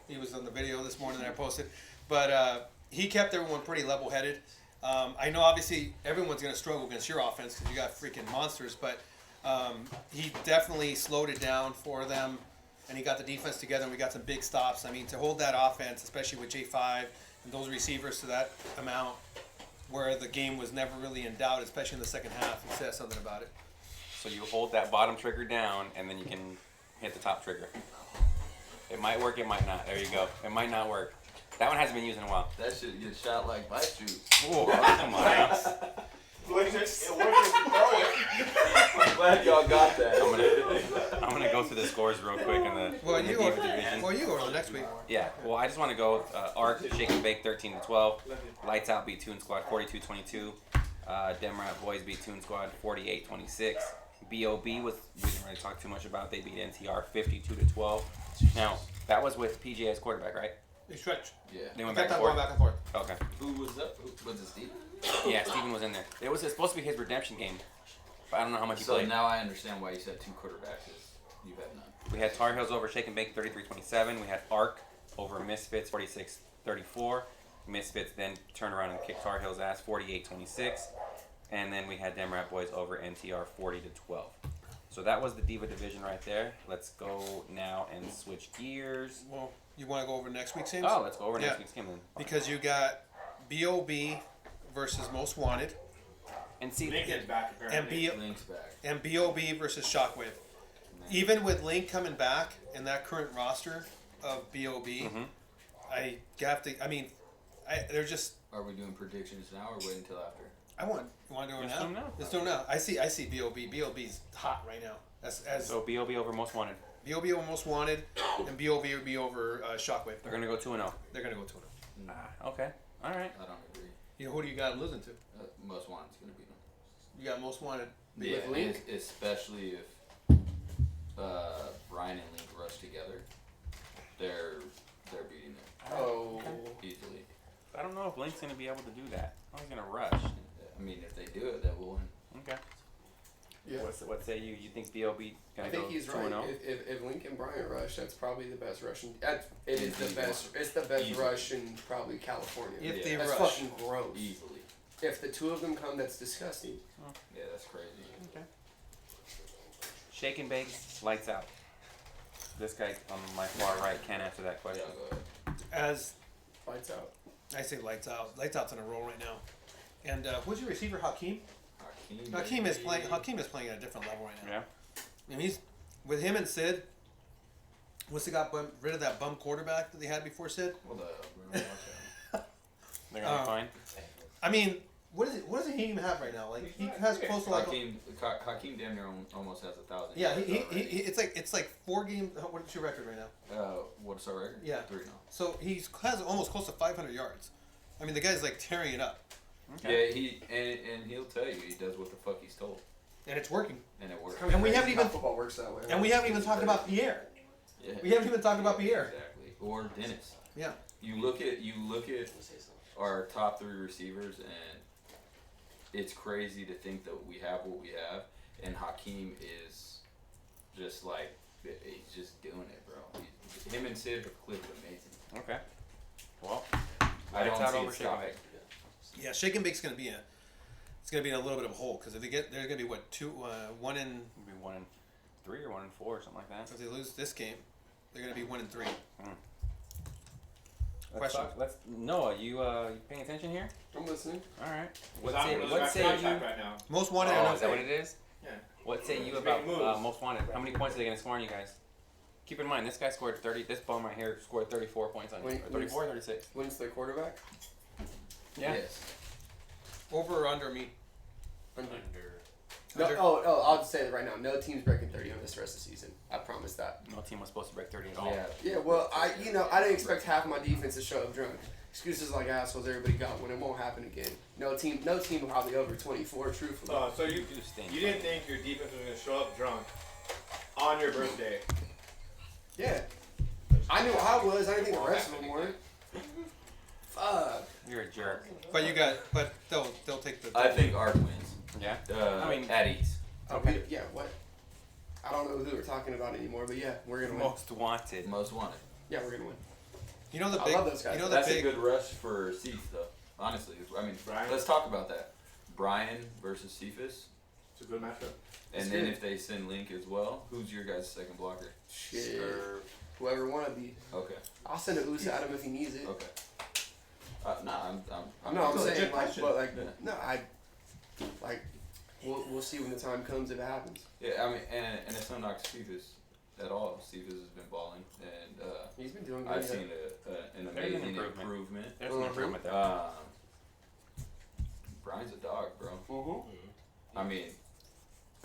He was on the video this morning that I posted, but he kept everyone pretty level-headed. I know obviously everyone's going to struggle against your offense because you got freaking monsters, but he definitely slowed it down for them. and he got the defense together, and we got some big stops. I mean, to hold that offense, especially with J5 and those receivers to that amount, where the game was never really in doubt, especially in the second half, he says something about it. So you hold that bottom trigger down, and then you can hit the top trigger. It might work, it might not. There you go. It might not work. That one hasn't been used in a while. That shit get shot like bite juice. Whoa, come on now. I'm glad y'all got that. I'm gonna go through the scores real quick in the, Well, in the you Diva go. division. Well, you go to next week. Yeah. Well, I just want to go. Arc, Shake and Bake, 13-12. Lights Out beat Toon Squad, 42-22. Demrat Boys beat Toon Squad, 48-26. B.O.B. we didn't really talk too much about. They beat NTR, 52-12. Now that was with PJ as quarterback, right? They stretch. Yeah. They went Kept back that and going forth. back and forth. Okay. Who was up? Was it Steve? Yeah, Steven was in there. It was supposed to be his redemption game, but I don't know how much he So played. now I understand why you said 2 quarterbacks. Is you've had none. We had Tar Heels over Shake and Bake, 33-27. We had Arc over Misfits, 46-34. Misfits then turned around and kicked Tar Heels' ass, 48-26. And then we had Demrat Boys over NTR, 40-12. So that was the Diva division right there. Let's go now and switch gears. Well, you want to go over next week's games? Oh, let's go over Yeah. next week's game then. Because you got B.O.B. versus Most Wanted, And see, Lincoln's back apparently. Link's back. and B.O.B. versus Shockwave. Even with Link coming back in that current roster of B.O.B., they're just. Are we doing predictions now or wait until after? You want to do it Let's now? do it now. Let's do it now. I see B.O.B. B.O.B.'s hot right now. As so B.O.B. over Most Wanted. B.O.B. over Most Wanted, and B.O.B. will be over Shockwave. They're going to go 2-0. They're gonna go 2-0. Okay. All right. I don't agree. You know, who do you got them losing to? Most Wanted's gonna beat them. You got Most Wanted. Yeah, With Link? especially if Brian and Link rush together, they're beating them Oh. easily. I don't know if Link's going to be able to do that. I think he's going to rush. I mean, if they do it, they will win. Okay. Yeah. What say you? You think B.O.B. I going to go think he's 2-0? right. If Link and Bryant rush, that's probably the best rush. It is the Easy best. one. It's the best Easy. rush in probably California. If Yeah. they That's rush. fucking gross. Easily. If the two of them come, that's disgusting. Yeah, that's crazy. Okay. Shake and Bake, Lights Out. This guy on my far right can't answer that Yeah, question. go ahead. As Lights out. I say, Lights Out. Lights Out's on a roll right now. And who's your receiver, Hakeem? Hakeem is playing at a different level right now. Yeah. I mean, he's with him and Sid. Once they got rid of that bum quarterback that they had before Sid. Hold up. We're gonna watch They're going to be fine. I mean, what does he even have right now? Like he has close to like. Hakeem damn near almost has 1,000. Yeah, yards already. it's like 4 games. What's your record right now? What's our record? Yeah. 3 now. So he has almost close to 500 yards. I mean, the guy's like tearing it up, Okay. Yeah, and he'll tell you he does what the fuck he's told, and it's working. and it works. And we haven't even- football works that way. And we haven't even talked about Pierre. Yeah. We haven't even talked about Pierre. Exactly. Or Dennis. Yeah. You look at our top 3 receivers, and it's crazy to think that we have what we have, and Hakeem is just like he's just doing it, bro. Him and Sid have clicked amazing. Okay. Well, I Lights don't Out see over it Shake and stopping. Bake. Yeah, Shake and Bake's gonna be in a little bit of a hole because if they're gonna be what 1 in. Maybe 1-3 or 1-4 or something like that. If they lose this game, they're gonna be 1-3. Let's Question. talk, Noah, you paying attention here? I'm listening. All right. Because What I'm say, really what back say to you? contact right now. Most wanted. Oh, are is that what it is? Yeah. What say you He's about making moves. Most Wanted? How many points are they going to score on you guys? Keep in mind, this guy scored 30. This bum right here scored 34 points on you. Wait, Or 34, 36. When's their quarterback? Yeah. Yes. over or under me? Under. Under. No, I'll just say it right now. No team's breaking 30 on this rest of the season. I promise that. No team was supposed to break 30 at all. Yeah. Yeah, well, I didn't expect half of my defense to show up drunk. Excuses like assholes everybody got when it won't happen again. No team will probably over 24, truthfully. So you do stink. you didn't think your defense was going to show up drunk on your birthday? Yeah. I knew I was. I didn't think the rest of them were. Fuck. You're a jerk. But they'll take the. I think Arc wins. Yeah? I mean- at ease. Okay. Yeah, what? I don't know who we're talking about anymore, but yeah, we're gonna win. Most Wanted. Most wanted. Yeah, we're gonna win. You know the I big. love those guys. You know the That's big. a good rush for Cephas, though. Honestly, I mean, Brian? let's talk about that. Brian versus Cephas. It's a good matchup. And then if they send Link as well, who's your guys' second blocker? Shit. Whoever wanna be. Okay. I'll send a Usa at him if he needs it. Okay. I'm No, I'm saying legit like, question. but like, Yeah. no, like, we'll see when the time comes if it happens. Yeah, I mean, and it's no knock to Cephas at all. Cephas has been balling, and He's been doing good. I've yeah. seen an There's an amazing improvement. improvement. There's an improvement there. Brian's a dog, bro. Mm-hmm. I mean,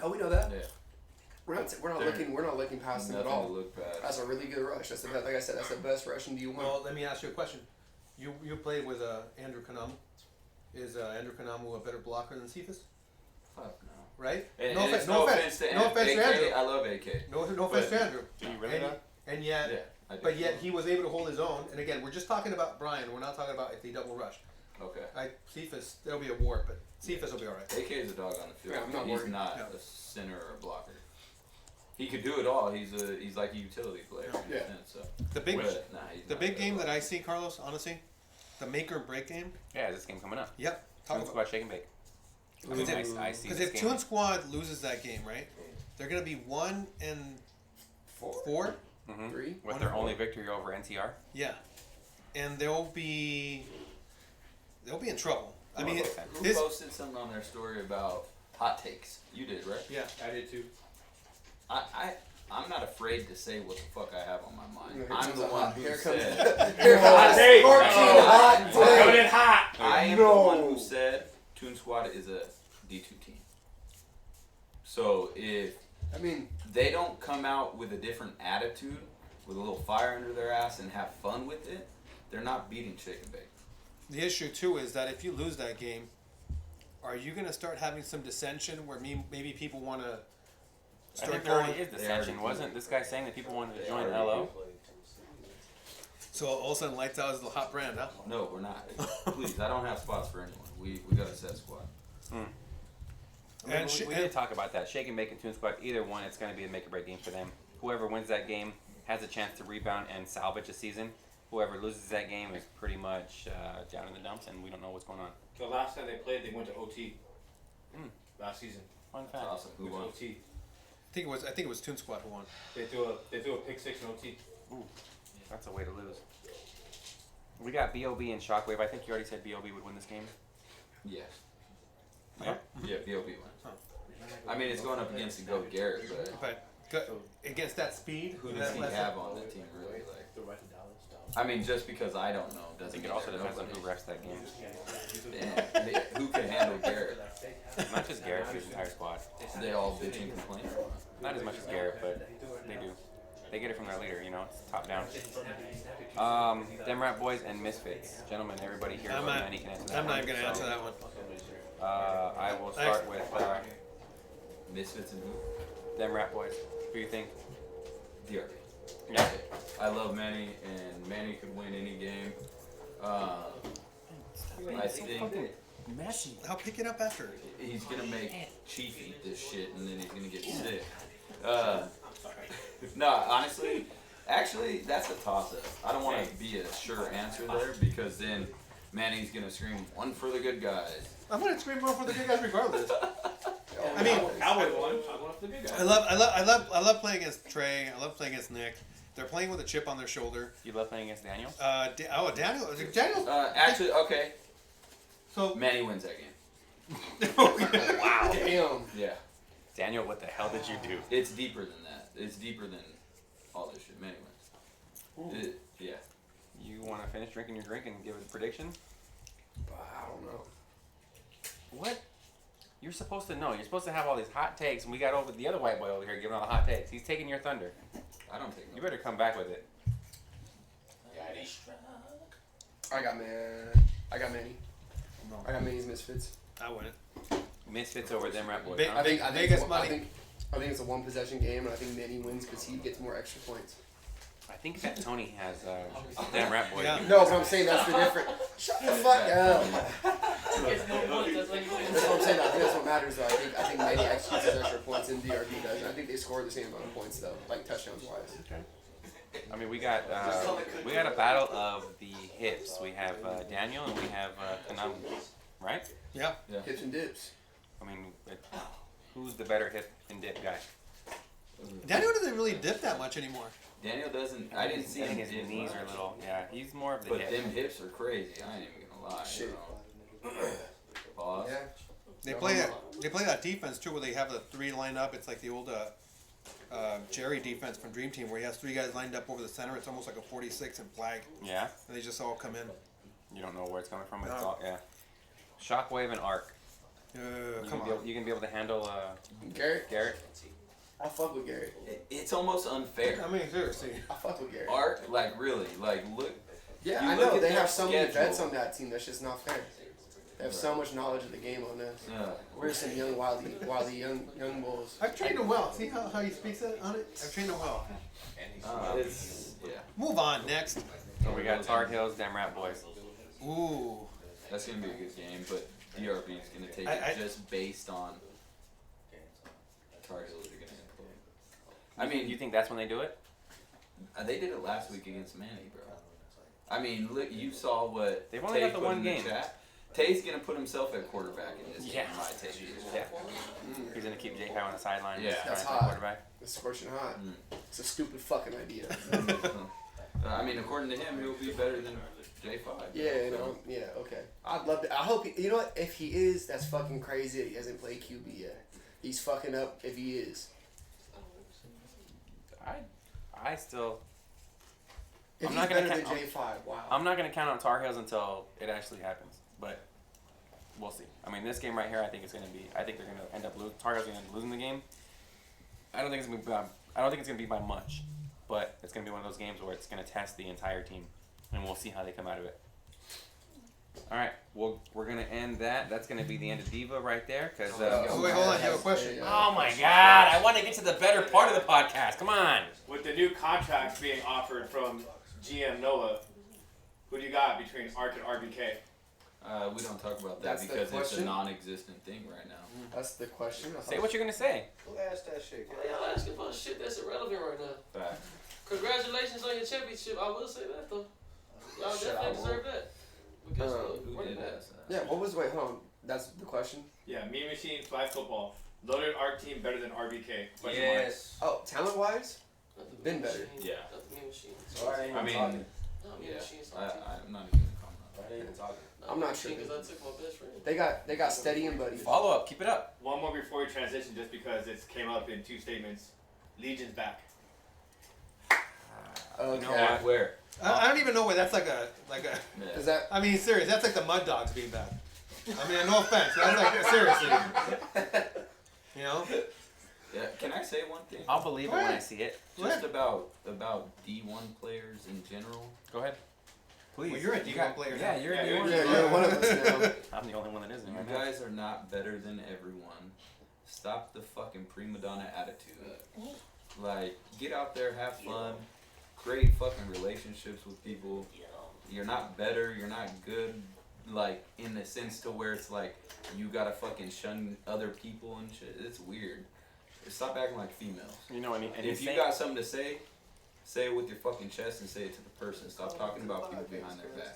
Oh, we know that. yeah, We're not There- looking past them nothing at to all. look past. That's a really good rush. That's the like I said. That's the best rush in D1. Well, let me ask you a question. You played with Andrew Kanamu. Is Andrew Kanamu a better blocker than Cephas? Fuck no. Right? And, No and offense- it's no offense to no offense to AK. Andrew. I love AK. No offense to Andrew. Do you really And, though? and yet, Yeah, I do. but yet he was able to hold his own. And again, we're just talking about Brian. We're not talking about if they double rush. Okay. Cephas, there'll be a war, but Cephas will be all right. AK is a dog on the field. Yeah, I'm not He's worried. not No. a center or a blocker. He could do it all. He's like a utility player. in a Yeah. sense, so. The big But, nah, he's the not big a game that blocker. I see, Carlos, honestly, the make or break game. Yeah, this game coming up. Yep. Talk Talk about about shake and bake. I Because mean, if- I see because this if game. Toon Squad loses that game, right, they're gonna be 1-4. Mhm. 3. With their only victory over NTR. Yeah, and they'll be in trouble. I mean, Who this. posted something on their story about hot takes? You did, right? Yeah. I did too. I'm not afraid to say what the fuck I have on my mind. Here I'm comes the a one hot- who here comes- said. Here Hot comes take. Scorching hot Coming take. in hot. I am the one who said Toon Squad is a D2 team. So if I mean, they don't come out with a different attitude, with a little fire under their ass and have fun with it, they're not beating Shake and Bake. The issue too is that if you lose that game, are you gonna start having some dissension where maybe people want to I start think there already going? is dissension, wasn't this guy saying that people wanted to join LO? So all of a sudden, Lights Out is the hot brand, huh? No, we're not. Please, I don't have spots for anyone. We got a set squad. I mean, And we did talk about that. Shake and Bake and Toon Squad, either one, it's going to be a make or break game for them. Whoever wins that game has a chance to rebound and salvage a season. Whoever loses that game is pretty much down in the dumps, and we don't know what's going on. The last time they played, they went to OT. Last season. Fun That's fact. awesome. Who Went to won? OT. I think it was Toon Squad who won. They threw a pick six in OT. That's a way to lose. We got B.O.B. and Shockwave. I think you already said B.O.B. would win this game. Yeah. Yeah. Yeah, BOB wins. Huh. I mean, it's going up against the Goat Garrett, but But against that speed, who that does he less- have on the team really? Like, I mean, just because I don't know I doesn't think it mean also they're depends on nobody. who refs that game. And who can handle Garrett? Not just Garrett, but his entire squad. They all bitch and complain. Not as much as Garrett, but they do. They get it from their leader, you know, it's top down. Them Rap Boys and Misfits. Gentlemen, everybody here, I'm vote not- Manny can answer that I'm not one. even gonna answer that one. I will start with Misfits and who? Them Rap Boys. Who do you think? DRB. Yeah. I love Manny, and Manny could win any game. I think Messy. I'll pick it up after. he's gonna make Chief eat this shit, and then he's gonna get sick. No, honestly, actually, that's a toss-up. I don't want to be a sure answer there because then Manny's gonna scream one for the good guys. I'm gonna scream more for the good guys regardless. I mean, Cowboys won. I won for the good guys. I love playing against Trey. I love playing against Nick. They're playing with a chip on their shoulder. You love playing against Daniel? Daniel. Actually, okay, So Manny wins that game. Wow. damn. Yeah, Daniel, what the hell did you do? it's deeper than that. It's deeper than all this shit. Manny wins. Yeah. You want to finish drinking your drink and give a prediction? I don't know. What? You're supposed to know. You're supposed to have all these hot takes, and we got over the other white boy over here giving all the hot takes. He's taking your thunder. I don't think. You better come back with it. I got Manny. I got Manny's Misfits. I win it. Misfits over them Rap Boys, Big- huh? I think Vegas it's, money. I think it's a one possession game, and I think Manny wins because he gets more extra points. I think that Tony has them Rap Boys. Yeah. No, but I'm saying that's the difference. Shut the fuck up. That's what I'm saying. I think that's what matters, though. I think Manny executes his extra points than DRB does. And I think they score the same amount of points, though, like touchdowns wise. I mean, we got a battle of the hips. We have Daniel and we have Kanam, right? Yeah. Hips and dips. I mean, who's the better hip and dip guy? Daniel doesn't really dip that much anymore. Daniel doesn't. I didn't see I him think his dip knees much. are a little. Yeah, he's more of the But hip. them hips are crazy. I ain't even gonna lie. Shit. Bro. Pause. Yeah. They play that defense too, where they have the three lined up. It's like the old Jerry defense from Dream Team, where he has three guys lined up over the center. It's almost like a 46 and flag, Yeah, and they just all come in. you don't know where it's coming from. It's No. all yeah. Shockwave and arc. Come on. You can be able to handle Garrett? Garrett. I fuck with Garrett. It's almost unfair. I mean, seriously. I fuck with Garrett. Art, like really, like look. Yeah, You I look know. at They their have so many schedule. vets on that team. That's just not fair. They have so much knowledge of the game on this. We're some young, wily young bulls. I've trained him well. See how he speaks on it? I've trained him well. It's Move on, next. So we got Tar Heels, them Rat Boys. Ooh. That's gonna be a good game, but DRB is gonna take I- it just based on Tar Heels are gonna implode. I mean, You think that's when they do it? they did it last week against Manny, bro. I mean, look, you saw what They've only Tay got the put one in game. chat. Tay's gonna put himself at quarterback in this Yeah. game. My take. Yeah. He's gonna keep Jay High on the sideline. Yeah. just trying That's to play hot. quarterback. It's scorching hot. Mm. It's a stupid fucking idea. I mean, according to him, he'll be better than J5. Yeah, you know, yeah, okay. I'd love to. I hope you know what? If he is, that's fucking crazy that he hasn't played QB yet. He's fucking up if he is. I still. If I'm he's not gonna better than count- J5, wow. I'm not gonna count on Tar Heels until it actually happens, but we'll see. I mean, this game right here, I think they're gonna end up losing. Tar Heels are gonna end up losing the game. I don't think it's gonna be by much, but it's gonna be one of those games where it's gonna test the entire team, and we'll see how they come out of it. All right, we're gonna end that. That's gonna be the end of Diva right there, because. Oh, wait, hold on. You have a question. Oh my God! I want to get to the better part of the podcast. Come on. With the new contracts being offered from GM Noah, who do you got between ARC and RBK? We don't talk about that That's the because it's a question? non-existent thing right now. That's the question. Say what you're gonna say. Who asked that shit? Why y'all asking about shit that's irrelevant right now? Fact. Congratulations on your championship. I will say that though. Y'all Shit, definitely I deserve that. Because Who running did back. ask that? Yeah, what was, wait, hold on. That's the question? Yeah, Mean Machine, Flag Football. Loaded ARC team better than RBK? Question mark. Oh, talent-wise? Not the Been mean better. machine. Yeah. Not the mean machine. Sorry, I mean, Not mean yeah. machines. I'm not even gonna comment on I ain't even talking. I'm not sure. Because I took my best friend. They got Steady and Buddy. Follow up. Keep it up. One more before we transition, just because it came up in two statements. Legion's back. Okay. You know that. Where? I don't even know where that's like a. Yeah. Is that... I mean, serious. That's like the Mud Dogs being back. I mean, no offense. That's like seriously. You know. Yeah. Can I say one thing? I'll believe it Go when I ahead. see it. Just about D1 players in general. Go ahead. Please. Well, you're a You D1 got- player Yeah, now. you're Yeah, a you're- D1. Yeah, you're one of us now. I'm the only one that isn't You right now. guys are not better than everyone. Stop the fucking prima donna attitude. Like, get out there, have fun, create fucking relationships with people. You're not better, you're not good, like, in the sense to where it's like, you gotta fucking shun other people and shit. It's weird. Stop acting like females. You know, and If you got something to say it with your fucking chest and say it to the person. Stop talking about people behind their back.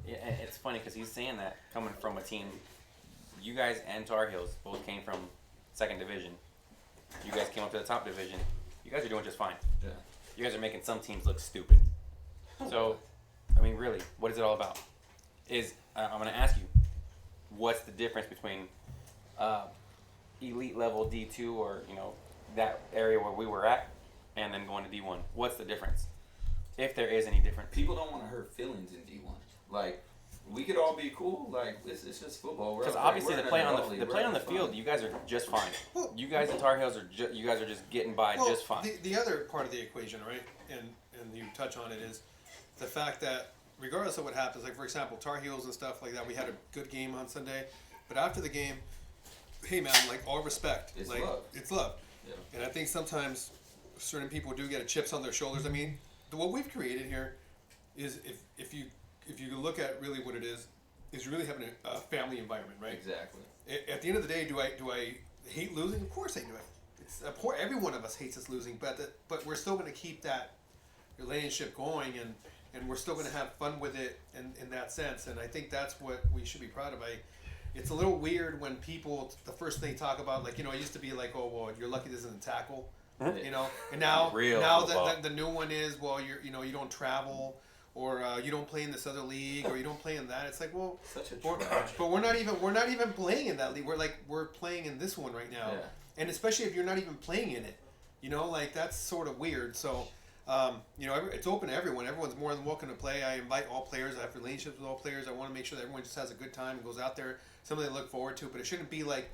Yeah, and it's funny because he's saying that coming from a team. You guys and Tar Heels both came from second division. You guys came up to the top division. You guys are doing just fine. Yeah. You guys are making some teams look stupid. So, I mean, really, what is it all about? I'm going to ask you, what's the difference between elite level D2 or, that area where we were at and then going to D1? What's the difference? If there is any difference. People don't want to hurt feelings in D1. Like, we could all be cool. Like, it's just football. Because obviously the play on the field, you guys are just fine. You guys and Tar Heels you guys are just getting by Well, just fine. The other part of the equation, right, and you touch on it, is the fact that regardless of what happens, like for example, Tar Heels and stuff like that, we had a good game on Sunday, but after the game, hey man, like all respect, It's like love. it's love, Yeah. and I think sometimes certain people do get chips on their shoulders. I mean, what we've created here is if you look at really what it is really having a family environment, right? Exactly. At the end of the day, do I hate losing? Of course I do. It's every one of us hates us losing, but we're still going to keep that relationship going, and we're still going to have fun with it in that sense. And I think that's what we should be proud of. it's a little weird when people, the first thing they talk about, like, it used to be like, oh, well, you're lucky this isn't a tackle, and now the new one is, well, you don't travel, or you don't play in this other league, or you don't play in that. It's like, well, but we're not even playing in that league. We're playing in this one right now, and especially if you're not even playing in it, like that's sort of weird. So. It's open to everyone. Everyone's more than welcome to play. I invite all players. I have relationships with all players. I want to make sure that everyone just has a good time and goes out there, something they look forward to. But it shouldn't be like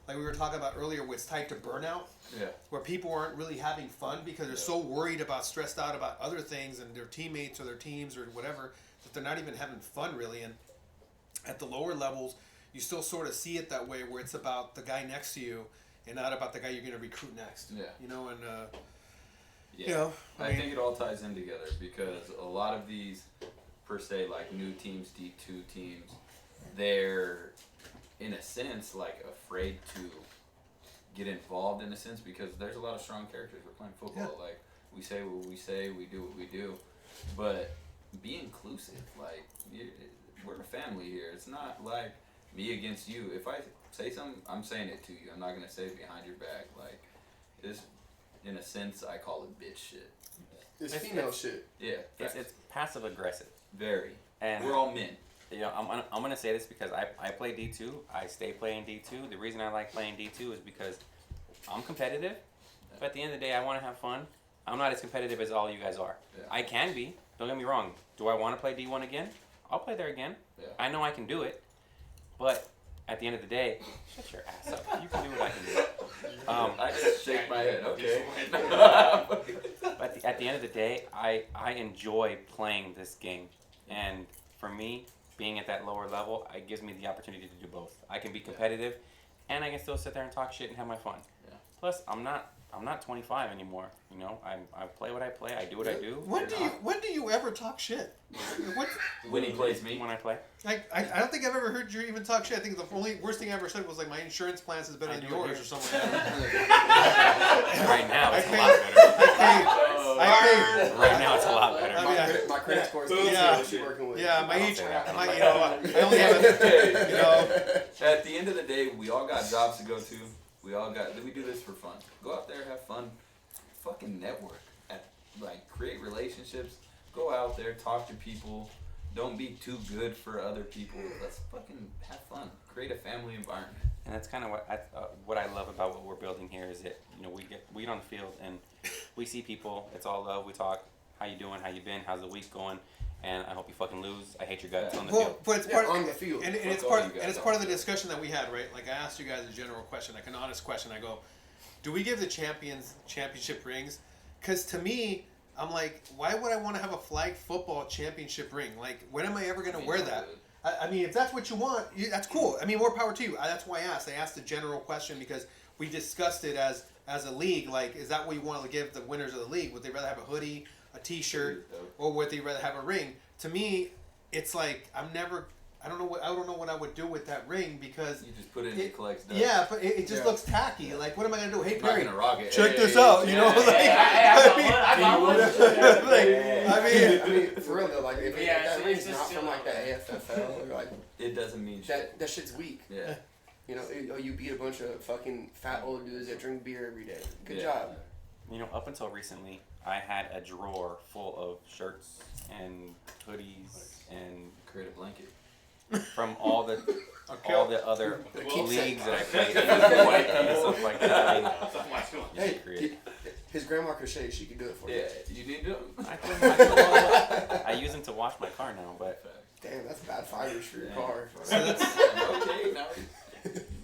we were talking about earlier, where it's tied to burnout, where people aren't really having fun because they're so worried about, stressed out about other things and their teammates or their teams or whatever, that they're not even having fun really. And at the lower levels, you still sort of see it that way, where it's about the guy next to you and not about the guy you're going to recruit next. I think it all ties in together, because a lot of these, per se, like new teams, D2 teams, they're in a sense like afraid to get involved in a sense, because there's a lot of strong characters. We're playing football, like we say what we say, we do what we do, but be inclusive. Like we're a family here. It's not like me against you. If I say something, I'm saying it to you. I'm not gonna say it behind your back. Like it's. In a sense, I call it bitch shit. It's female shit. Yeah. It's passive aggressive. Very. And we're all men. I'm gonna say this because I play D2. I stay playing D2. The reason I like playing D2 is because I'm competitive, but at the end of the day, I want to have fun. I'm not as competitive as all you guys are. Yeah. I can be. Don't get me wrong. Do I want to play D1 again? I'll play there again. Yeah. I know I can do it, but at the end of the day, shut your ass up. You can do what I can do. I just shake my head, okay? But at the end of the day, I enjoy playing this game. And for me, being at that lower level, it gives me the opportunity to do both. I can be competitive, and I can still sit there and talk shit and have my fun. Yeah. Plus, I'm not 25 anymore. I play what I play. I do what I do. When do you ever talk shit? When he plays me? When I play. I don't think I've ever heard you even talk shit. I think the only worst thing I ever said was like my insurance plans is better than yours or something like that. Right now, it's a lot better. Right now, it's a lot better. My credit score is working with. Yeah, I only have At the end of the day, we all got jobs to go to. We do this for fun. Go out there, have fun, fucking network, create relationships. Go out there, talk to people. Don't be too good for other people. Let's fucking have fun. Create a family environment. And that's kind of what I love about what we're building here is that we get on the field and we see people. It's all love. We talk. How you doing? How you been? How's the week going? And I hope you fucking lose. I hate your guts on the field. But it's part on the field, and it's part of the discussion that we had, right? Like I asked you guys a general question, like an honest question. I go, do we give the champions championship rings? Because to me, I'm like, why would I want to have a flag football championship ring? Like, when am I ever going to wear that? I mean, if that's what you want, that's cool. I mean, more power to you. That's why I asked. I asked the general question because we discussed it as a league. Like, is that what you want to give the winners of the league? Would they rather have a hoodie, a T-shirt, or would they rather have a ring? To me, it's like I don't know what I would do with that ring because you just put it in the collects dust. Yeah, but it just looks tacky. Like, what am I gonna do? Hey, Perry, not gonna rock it. Check this out. You know, I mean, for real though, like if that ring's not from like the AFFL, or like it doesn't mean shit. That shit's weak. Yeah. You beat a bunch of fucking fat old dudes that drink beer every day. Good job. Up until recently, I had a drawer full of shirts and hoodies and create a blanket from all the other leagues that I played in and stuff like that. Hey, his grandma crochets. She can do it for you. Yeah, you need to. I use them to wash my car now, but damn, that's bad fibers for your car. So that's okay.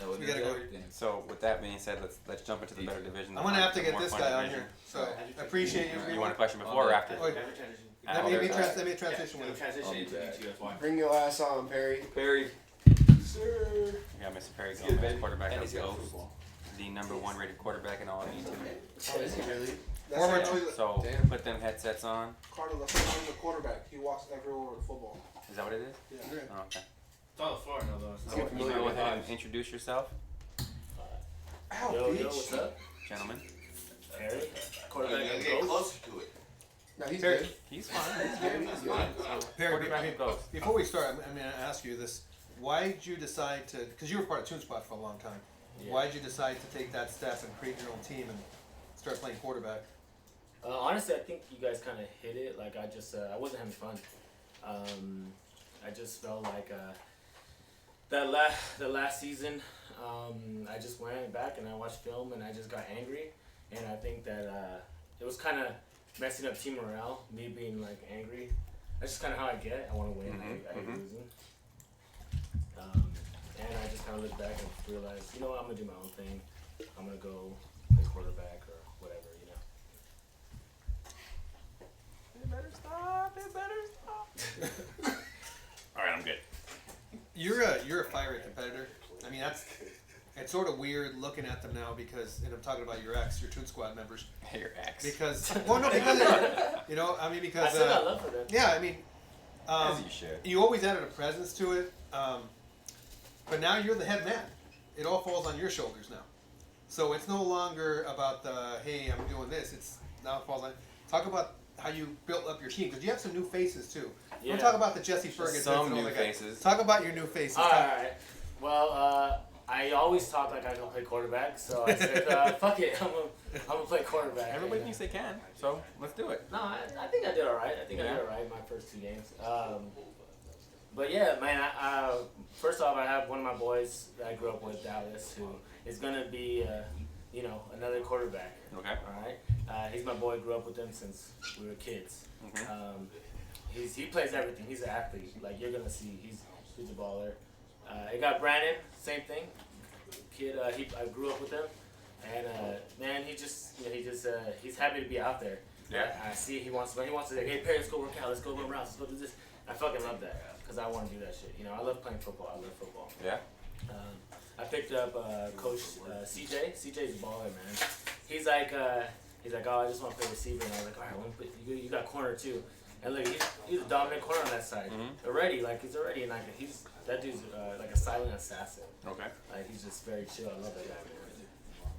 Now we gotta go. everything. So with that being said, let's jump into the better division. I'm gonna have to get this guy on here. So I appreciate you. You want a question before or after? Let me transition with him. Bring your ass on, Perry. Perry. Sir. We got Mr. Perry Gomez, quarterback of Ghost, the #1 rated quarterback in all of YouTube. Oh, is he really? So put them headsets on. Carter, that's not the quarterback. He walks everywhere with football. Is that what it is? Yeah. Oh, okay. It's on the floor now, though. So you go ahead and introduce yourself, Ow, Yo, bitch. what's up? gentlemen. Harry? Quarterback Get closer to it. No, he's Perry. good. He's fine. He's good. Quarterback of Ghost. Before we start, I'm gonna ask you this. why did you decide to? Because you were part of Toon Squad for a long time. Yeah. Why did you decide to take that step and create your own team and start playing quarterback? Honestly, I think you guys kind of hit it. Like I just, I wasn't having fun. I just felt like the last season, I just went back and I watched film and I just got angry, and I think that it was kind of messing up team morale. Me being like angry. That's just kind of how I get. I want to win. I hate losing. And I just kind of looked back and realized, you know what, I'm gonna do my own thing. I'm gonna go play quarterback or whatever, you know. It better stop. It better stop. All right, I'm good. You're a fiery competitor. I mean, it's sort of weird looking at them now because, and I'm talking about your Toon Squad members. Your ex. Because, well, no, because, you know, I mean, because. I still got love for them. Yeah, I mean, As you should. you always added a presence to it, but now you're the head man. It all falls on your shoulders now. So it's no longer about the, hey, I'm doing this. It's now it falls on. Talk about how you built up your team because you have some new faces too. Yeah. Don't talk about the Jesse Ferguson. Some new faces. Talk about your new faces. Alright. Well, I always talk like I don't play quarterback, so I said, fuck it, I'm gonna play quarterback. Everybody thinks they can, so let's do it. No, I think I did alright. I think I did alright my first 2 games. But yeah, man, first off, I have one of my boys that I grew up with, Dallas, who is going to be, you know, another quarterback. Okay. All right? He's my boy. Grew up with him since we were kids. He plays everything. He's an athlete. Like, you're going to see. He's a baller. I got Brandon, same thing. Kid, I grew up with him. And, man, he's happy to be out there. Yeah. I see he wants to, like, hey, parents, go work out. Let's go run routes. Let's go do this. I fucking love that because I want to do that shit. You know, I love playing football. I love football. Yeah. I picked up Coach CJ. CJ's a baller, man. He's like, oh, I just want to play receiver. And I was like, all right, you got corner too. And look, he's a dominant corner on that side. Already, like that dude's like a silent assassin. Okay. Like he's just very chill. I love that guy,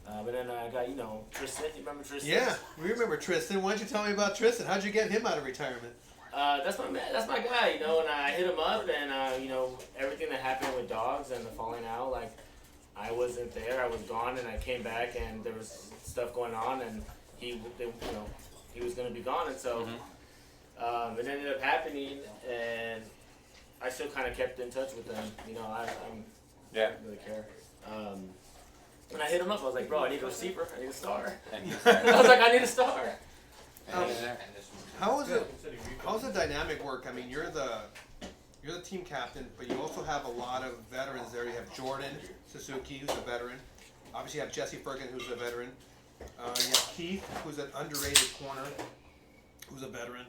man. But then I got, you know, Tristan. You remember Tristan? Yeah, we remember Tristan. Why don't you tell me about Tristan? How'd you get him out of retirement? That's my man. That's my guy, you know. And I hit him up, and you know, everything that happened with dogs and the falling out, like I wasn't there. I was gone, and I came back, and there was stuff going on, and he was gonna be gone, and so it ended up happening, and I still kind of kept in touch with them. You know, I don't really care. And I hit him up. I was like, bro, I need a receiver. I need a star. I was like, I need a star. How's the dynamic work? I mean, you're the team captain, but you also have a lot of veterans there. You have Jordan Suzuki, who's a veteran. Obviously, you have Jesse Ferguson, who's a veteran. You have Keith, who's an underrated corner, who's a veteran.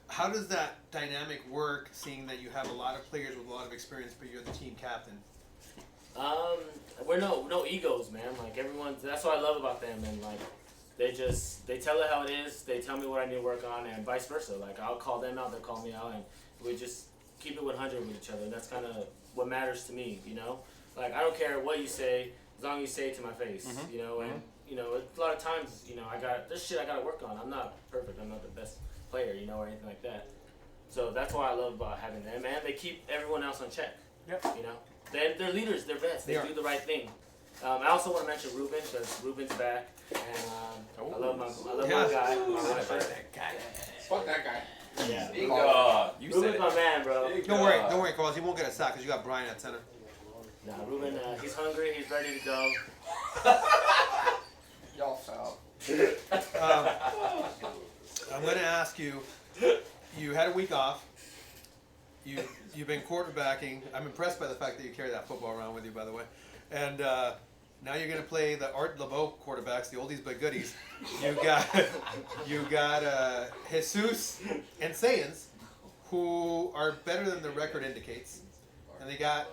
How does that dynamic work, seeing that you have a lot of players with a lot of experience, but you're the team captain? We're no egos, man. Like everyone's. That's what I love about them, and like they tell it how it is. They tell me what I need to work on, and vice versa. Like I'll call them out, they call me out, and we just keep it 100 with each other. And that's kind of what matters to me, you know. Like I don't care what you say, as long as you say it to my face, you know. And you know, a lot of times, you know, there's shit I gotta work on. I'm not perfect. I'm not the best player, you know, or anything like that. So that's what I love about having them, man. They keep everyone else on check. Yep. You know, they're leaders. They're vets. They do the right thing. I also want to mention Ruben because Ruben's back, and I love my guy. Fuck that guy. Yeah. You Ruben's said it. my man, bro. Don't worry, Carlos. He won't get a sack because you got Brian at center. Nah, Ruben, he's hungry. He's ready to go. Y'all foul. I'm going to ask you. You had a week off. You've been quarterbacking. I'm impressed by the fact that you carry that football around with you, by the way. And now you're going to play the Art LeBeau quarterbacks, the oldies but goodies. You got Jesus and Sayans, who are better than the record indicates, and they got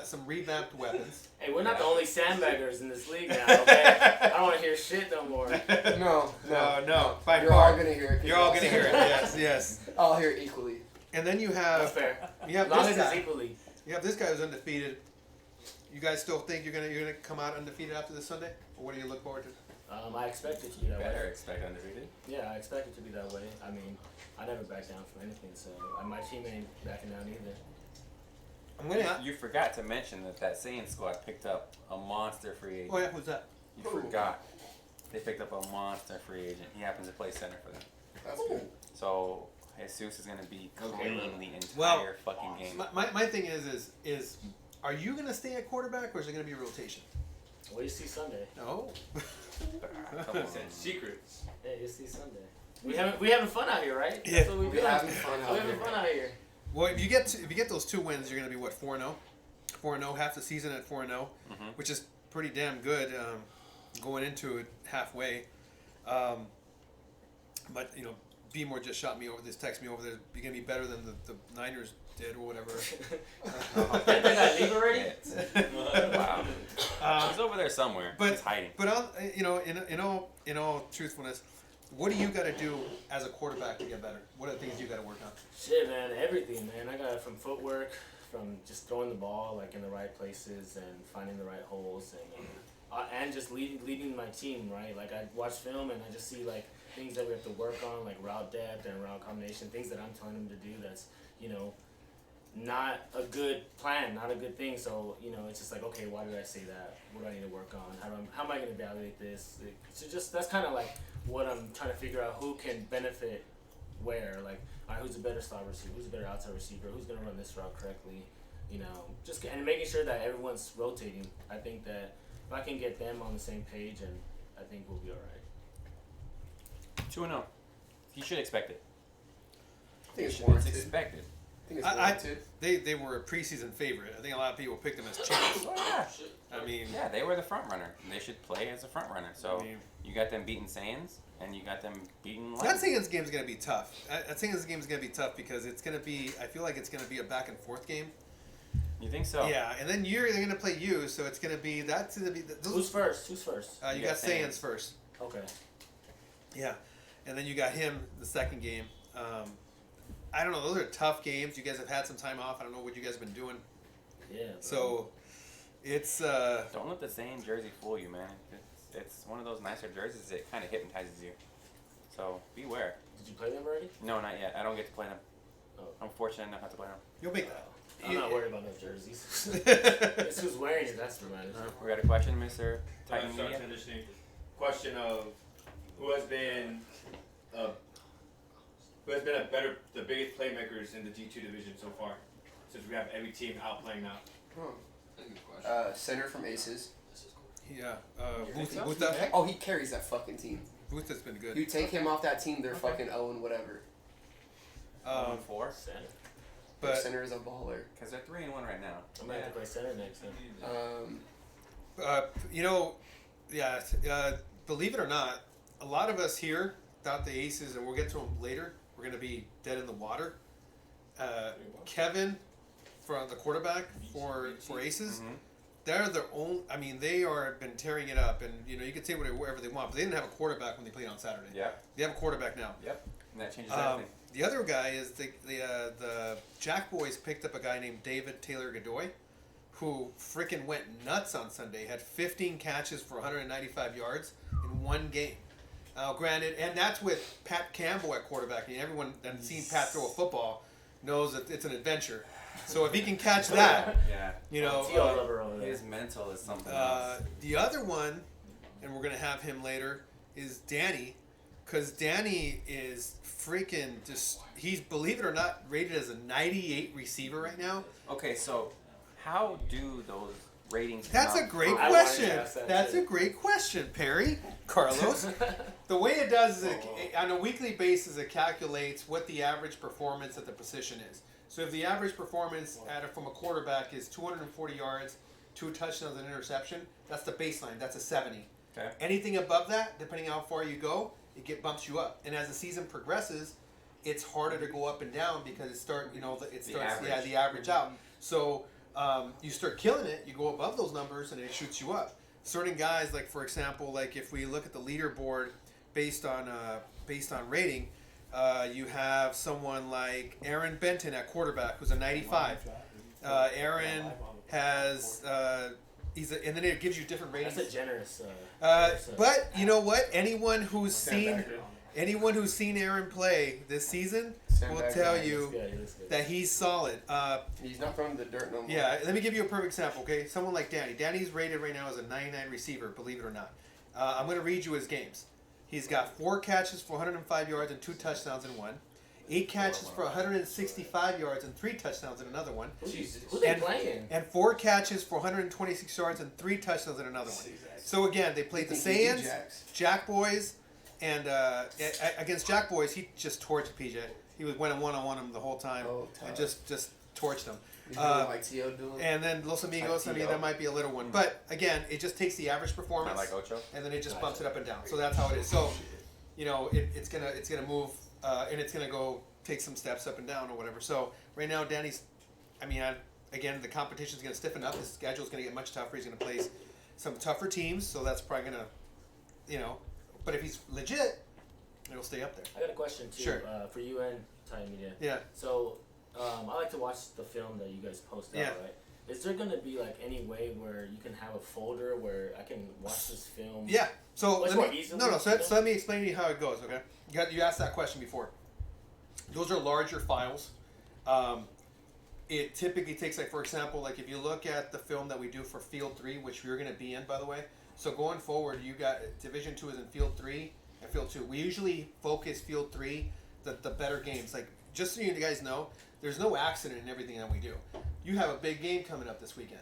some revamped weapons. Hey, we're not the only sandbaggers in this league now, okay? I don't want to hear shit no more. No. You're all gonna hear it. You're all gonna hear it. Yes. I'll hear it equally. And then you That's have fair. you have As long this as it's guy. equally. You have this guy who's undefeated. You guys still think you're gonna come out undefeated after this Sunday, or what do you look forward to? I expect it to be that Better way. expect undefeated. Yeah, I expect it to be that way. I mean, I never back down from anything, so my team ain't backing down either. You forgot to mention that Saiyan squad picked up a monster free agent. Oh yeah, who's that? You forgot. They picked up a monster free agent. He happens to play center for them. That's good. So Jesus is gonna be clean the entire Well, fucking game. My thing is are you gonna stay at quarterback or is it gonna be a rotation? Well, you see Sunday. No. Come on. Said secrets. Yeah, you see Sunday. We having fun out here, right? Yeah. That's what we We're doing. having fun out We're having here. fun out here. Well, if you get those 2 wins, you're gonna be what 4-0, 4-0 half the season at 4-0, which is pretty damn good going into it halfway. But you know, B-more just shot me over this, text me over there. You're gonna be better than the Niners did or whatever. Did they not leave already? Wow. He's over there somewhere. But He's hiding. But in all truthfulness, what do you got to do as a quarterback to get better? What are the things you got to work on? Shit, man, everything, man. I got it from footwork, from just throwing the ball like in the right places and finding the right holes, and just leading my team, right? Like I watch film and I just see like things that we have to work on, like route depth and route combination, things that I'm telling them to do. That's not a good plan, not a good thing. So it's just like, okay, why did I say that? What do I need to work on? How am I going to evaluate this? So just that's kind of like what I'm trying to figure out. Who can benefit where? Like, all right, who's a better slot receiver? Who's a better outside receiver? Who's going to run this route correctly? And making sure that everyone's rotating. I think that if I can get them on the same page, and I think we'll be all right. 2-0. You should expect it. I think it's It's warranted. expected. I think it's warranted. They were a preseason favorite. I think a lot of people picked them as champs. Oh, yeah. I mean, Yeah, they were the front runner. They should play as a front runner. So I mean- you got them beating Saiyans, and you got them beating that Lions. Saiyans game's gonna be tough. I think this game's gonna be tough because it's gonna be. I feel like it's gonna be a back and forth game. You think so? Yeah, and then they're gonna play you, so it's gonna be Who's first? You You got got Saiyans Saiyans. first. Okay. Yeah, and then you got him the second game. I don't know. Those are tough games. You guys have had some time off. I don't know what you guys have been doing. Yeah. So, it's Don't let the Saiyan jersey fool you, man. It's one of those nicer jerseys that kind of hypnotizes you. So beware. Did you play them already? No, not yet. I don't get to play them. Oh. I'm fortunate enough not to play them. you'll make that. I'm not worried about no jerseys. It's who's wearing it. That's what matters. We got a question, Mr. Titan Start Media? transitioning. Question of who has been the biggest playmakers in the G2 division so far, since we have every team outplaying now. That's a good question. Center from Aces. Yeah, think so? Booth, Oh, he carries that fucking team. Booth has been good. You take him off that team, they're fucking 0 and whatever. 4? Center. Their But center is a baller. Because they're 3-1 right now. I might have to play center next time. believe it or not, a lot of us here thought the Aces, and we'll get to them later, we're going to be dead in the water. Kevin, from the quarterback for Aces, they're their own. I mean, they are been tearing it up, and you can say whatever they want, but they didn't have a quarterback when they played on Saturday. Yep. They have a quarterback now. Yep. And that changes everything. The other guy is the Jack Boys picked up a guy named David Taylor Godoy, who freaking went nuts on Sunday. Had 15 catches for 195 yards in one game. Granted, and that's with Pat Campbell at quarterback. And everyone that's seen Pat throw a football knows that it's an adventure. So if he can catch that, Yeah. TL lover over there. His mental is something else. the other one, and we're gonna have him later, is Danny, because Danny is freaking just. He's, believe it or not, rated as a 98 receiver right now. Okay, so how do those ratings That's come a out? great I wanted to question. ask that That's too. a great question, Perry. Carlos. The way it does is on a weekly basis, it calculates what the average performance at the position is. So if the average performance from a quarterback is 240 yards, 2 touchdowns and an interception, that's the baseline. That's a 70. Okay. Anything above that, depending on how far you go, it bumps you up. And as the season progresses, it's harder to go up and down because the average out. So you start killing it, you go above those numbers, and it shoots you up. Certain guys, like for example, like if we look at the leaderboard based on rating, you have someone like Aaron Benton at quarterback, who's a 95. Aaron has and then it gives you different ratings. That's a generous. But you know what? Anyone who's seen Aaron play this season Stand will back tell guy. you He looks good. that he's solid. He's not from the dirt no more. Yeah, let me give you a perfect example, okay? Someone like Danny. Danny's rated right now as a 99 receiver, believe it or not. I'm going to read you his games. He's got 4 catches for 105 yards and 2 touchdowns in one. 8 catches for 165 yards and 3 touchdowns in another one. Jesus. Who they playing? And 4 catches for 126 yards and 3 touchdowns in another one. So again, they played the Saiyans, Jack Boys, and against Jack Boys, he just torched PJ. He went one-on-one him the whole time and just torched him. Like T.O. doing. And then Los Amigos, I mean, that might be a little one. But again, it just takes the average performance, Like Ocho. and then it just bumps it up and down. So that's how it is. So, you know, it's gonna move, and it's gonna go take some steps up and down or whatever. So right now, Danny's, I mean, again, the competition's gonna stiffen up. His schedule's gonna get much tougher. He's gonna play some tougher teams. So that's probably gonna, you know, but if he's legit, it'll stay up there. I got a question too. Sure. For you and Thai Media. Yeah. So, I like to watch the film that you guys post out, Yeah. right? Is there gonna be like any way where you can have a folder where I can watch this film? Yeah. So Much let more me, easily, so let me explain to you how it goes. Okay. You asked that question before. Those are larger files. It typically takes, like, for example, like if you look at the film that we do for Field 3, which we're going to be in, by the way. So going forward, you got Division 2 is in Field 3 and Field 2. We usually focus Field 3, the better games. Like, just so you guys know, there's no accident in everything that we do. You have a big game coming up this weekend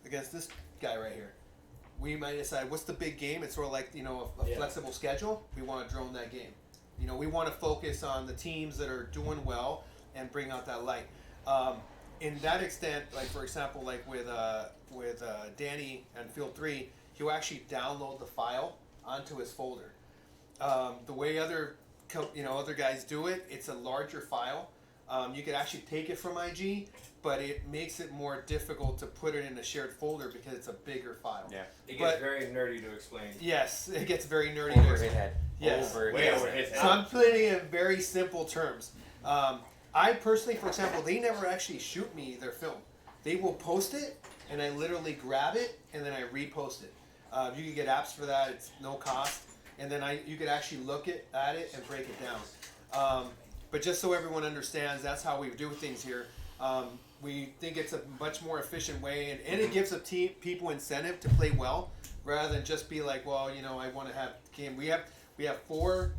against this guy right here. We might decide what's the big game. It's sort of like, you know, a flexible schedule. We want to drone that game. You know, we want to focus on the teams that are doing well and bring out that light. In that extent, like for example, like with Danny and Field 3, he'll actually download the file onto his folder. The way other guys do it, it's a larger file. You could actually take it from IG, but it makes it more difficult to put it in a shared folder because it's a bigger file. Yeah. It gets very nerdy to explain. Yes, it gets very nerdy. Over his head. Yes. Way over his head. So I'm putting it in very simple terms. I personally, for example, they never actually shoot me their film. They will post it, and I literally grab it, and then I repost it. You can get apps for that. It's no cost. And then you could actually look at it and break it down. But just so everyone understands, that's how we do things here. We think it's a much more efficient way, and it gives people incentive to play well, rather than just be like, well, you know, I want to have game. We have 4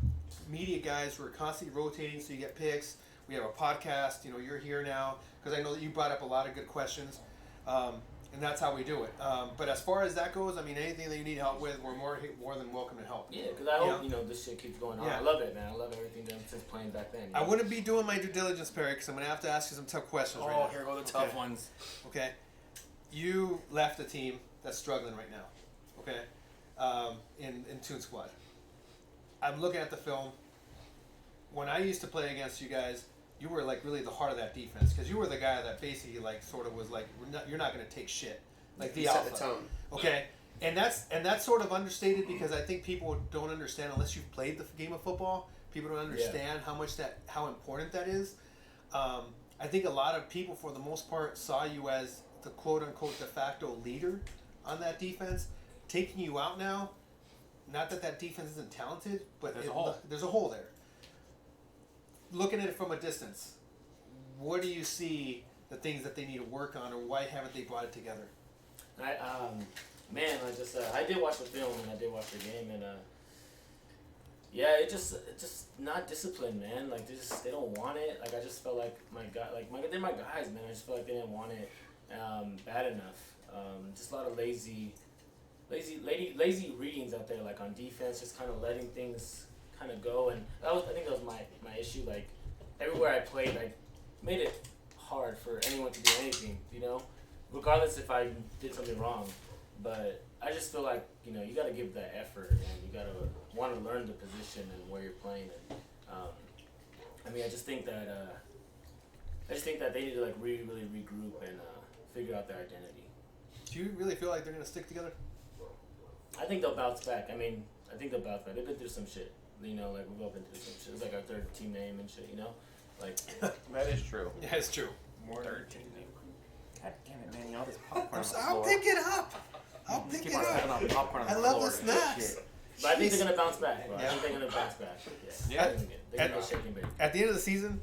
media guys who are constantly rotating, so you get picks. We have a podcast. You know, you're here now because I know that you brought up a lot of good questions, and that's how we do it. But as far as that goes, I mean, anything that you need help with, we're more than welcome to help. Yeah, because I hope this shit keeps going on. Yeah. I love it, man. I love everything done since playing back then. I wouldn't be doing my due diligence, Perry, because I'm gonna have to ask you some tough questions right now. Here go the tough ones. Okay, you left a team that's struggling right now. Okay, in Toon Squad. I'm looking at the film. When I used to play against you guys, you were like really the heart of that defense because you were the guy that basically like sort of was like, you're not going to take shit, like the alpha. Set the tone. Okay, and that's sort of understated because I think people don't understand unless you've played the game of football. People don't understand how important that is. I think a lot of people, for the most part, saw you as the quote unquote de facto leader on that defense. Taking you out now, not that defense isn't talented, but there's a hole there. Looking at it from a distance, what do you see the things that they need to work on, or why haven't they brought it together? I did watch the film and I did watch the game and it's just not disciplined, man. Like they don't want it. Like I just felt like they're my guys, man. I just felt like they didn't want it bad enough. Just a lot of lazy readings out there, like on defense, just kind of letting things kind of go, and I think that was my issue. Like everywhere I played, I made it hard for anyone to do anything, you know, regardless if I did something wrong. But I just feel like, you know, you got to give that effort, and you got to want to learn the position and where you're playing. And I just think that they need to like really regroup and figure out their identity. Do you really feel like they're gonna stick together? I think they'll bounce back. I think they'll bounce back. They've been through some shit. You know, like we've all been through some shit. It's like our third team name and shit, you know? Like That is true. Yeah, it's true. Third team name. God damn it, Manny! All this popcorn on the I'll floor. pick it up. I'll pick Keep it on stepping up. on popcorn on the I floor. love the snacks. Shit. But I think they're gonna bounce back, bro. Yeah. I think they're gonna bounce back. Yeah. They're gonna go shaking baby. At the end of the season,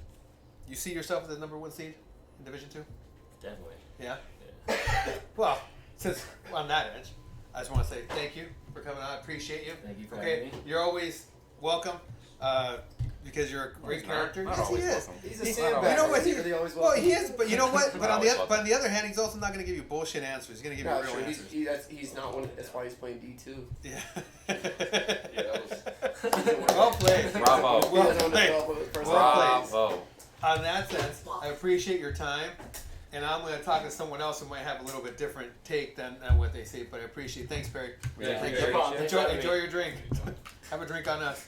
You see yourself as the number 1 seed in Division 2? Definitely. Yeah. Yeah. Well, since we're on that edge, I just want to say thank you for coming on. I appreciate you. Thank you for having me. You're always welcome. Because you're a great character. Not Yes, he always is. welcome. He's a You sandbag. know what? He's really always Well, welcome. he is, but you know what? But Not on the other hand, he's also not going to give you bullshit answers. He's going to give No, you real sure. answers. He's not one. That's why he's playing D2. Yeah. that Well played. Bravo. He Well doesn't want to played. develop with the first Bravo. On that sense, I appreciate your time, and I'm going to talk to someone else who might have a little bit different take than what they say. But I appreciate. Thanks, Perry. Yeah, Thank no you. problem. Thanks for having Enjoy me. your drink. Have a drink on us.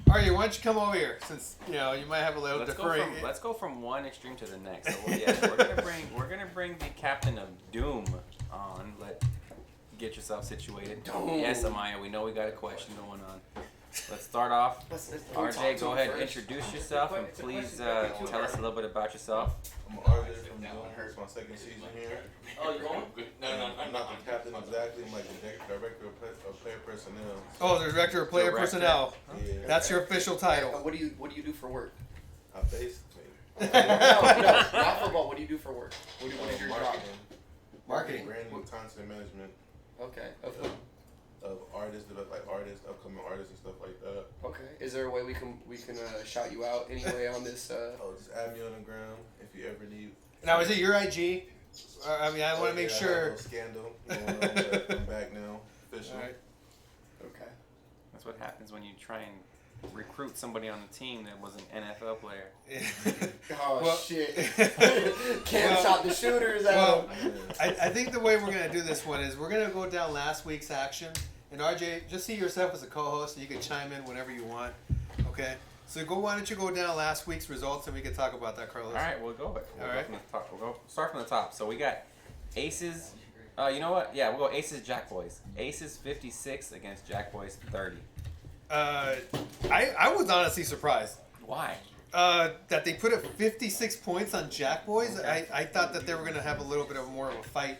Artie, why don't you come over here? Since you might have a little deferring. Let's go from one extreme to the next. So we're gonna bring the captain of doom on. Get yourself situated. Doom. Yes, Amaya, we know we got a question going on. Let's start off. RJ, go ahead, introduce yourself, and please tell us a little bit about yourself. I'm an artist from Doom. It's my second season here. Oh, you going? No, I'm not the captain exactly. I'm like the director of player personnel. Oh, the director of player Director. personnel. Yeah. That's your official title. What do you do for work? I basically no, not football. What do you do for work? What is your job? Marketing. branding, content management Okay. Of who? of artists, upcoming artists and stuff like that. Okay. Is there a way we can shout you out anyway on this? Oh, just add me on the ground if you ever need. Now, is it your IG? I mean, I want to make I had a sure. little scandal going on, but I'm back now, official. All right. Okay. That's what happens when you try and recruit somebody on the team that was an NFL player. Oh Well- shit! Cam Well- shot the shooters at Well, him. I think the way we're going to do this one is we're going to go down last week's action. And RJ, just see yourself as a co-host, and you can chime in whenever you want. Okay? So why don't you go down last week's results, and we can talk about that, Carlos. All right, we'll go. All right. From the top. We'll start from the top. So we got Aces. You know what? Yeah, we'll go Aces Jack Boys. Aces 56 against Jack Boys 30. I was honestly surprised. Why? That they put up 56 points on Jack Boys. I thought that they were going to have a little bit of more of a fight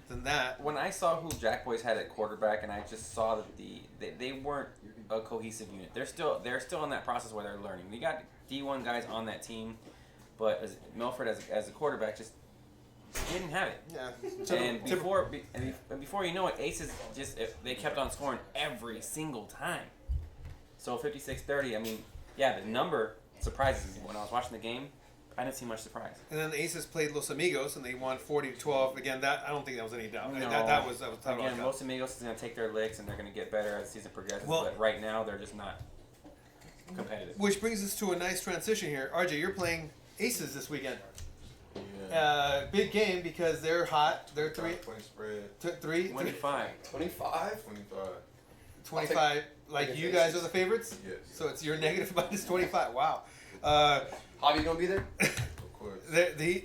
than that. When I saw who Jack Boys had at quarterback, and I just saw that they weren't a cohesive unit. They're still in that process where they're learning. We got D1 guys on that team, but Milford as a quarterback just didn't have it. Yeah. And before you know it, Aces they kept on scoring every single time. So 56-30. I mean, yeah, the number surprises me. When I was watching the game, I didn't see much surprise. And then the Aces played Los Amigos, and they won 40-12. Again, I don't think that was any doubt. No. That was Again, Los Amigos is going to take their licks, and they're going to get better as the season progresses. Well- but right now, they're just not competitive. Which brings us to a nice transition here. RJ, you're playing Aces this weekend. Yeah. Big game because they're hot. They're point spread. 25. 25. 25. 25. Like you guys are the favorites? Yes. So it's your negative minus 25. Wow. Javi gonna be there? Of course. The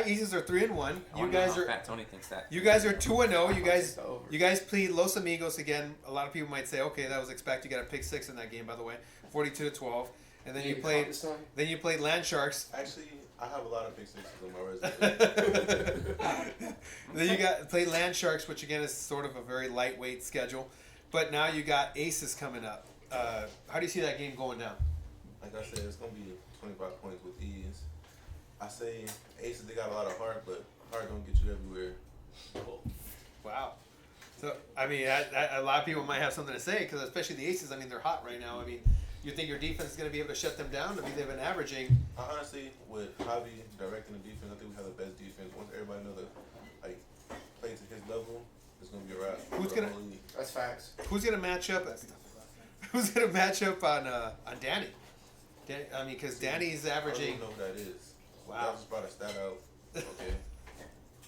Aces are 3-1. I wanna You know guys how are Fat Tony thinks that. 2-0. Over. You guys played Los Amigos again. A lot of people might say, okay, that was expected. You got a pick 6 in that game, by the way, 42-12. And then you played. This time? Then you played Land Sharks. Actually, I have a lot of pick sixes on my resume. Then you played Land Sharks, which again is sort of a very lightweight schedule. But now you got Aces coming up. How do you see that game going down? Like I said, it's gonna be 25 points with ease. I say Aces, they got a lot of heart, but heart don't get you everywhere. Wow. So I mean, a lot of people might have something to say because especially the Aces. I mean, they're hot right now. I mean, you think your defense is going to be able to shut them down? I mean, they've been averaging. Honestly, with Javi directing the defense, I think we have the best defense. Once everybody knows play to his level, it's gonna be a wrap. Who's for the gonna- whole league. That's facts. Who's going to match up? Who's going to match up on Danny? I mean, because Danny's I don't averaging. even know who that is. Wow. I just brought a stat out. Okay.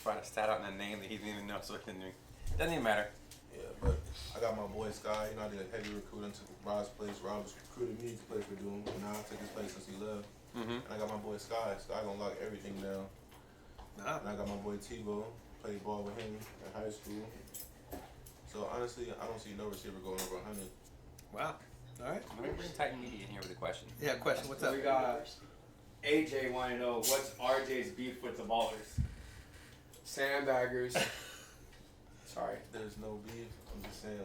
Trying to stat out in a name that he didn't even know, so it doesn't even matter. Yeah, but I got my boy Sky. You know, I did a heavy recruiting, took Rob's place. Rob was recruiting me to play for Doom, and now I took his place since he left. Mm-hmm. And I got my boy Sky. Sky gonna lock everything down. Nah. And I got my boy Tebow. Played ball with him in high school. So honestly, I don't see no receiver going over 100. Wow. All right. Let me bring Titan Media in here with a question. Yeah. Question. What's up? We got AJ want to know what's RJ's beef with the ballers. Sandbaggers. Sorry. There's no beef. I'm just saying,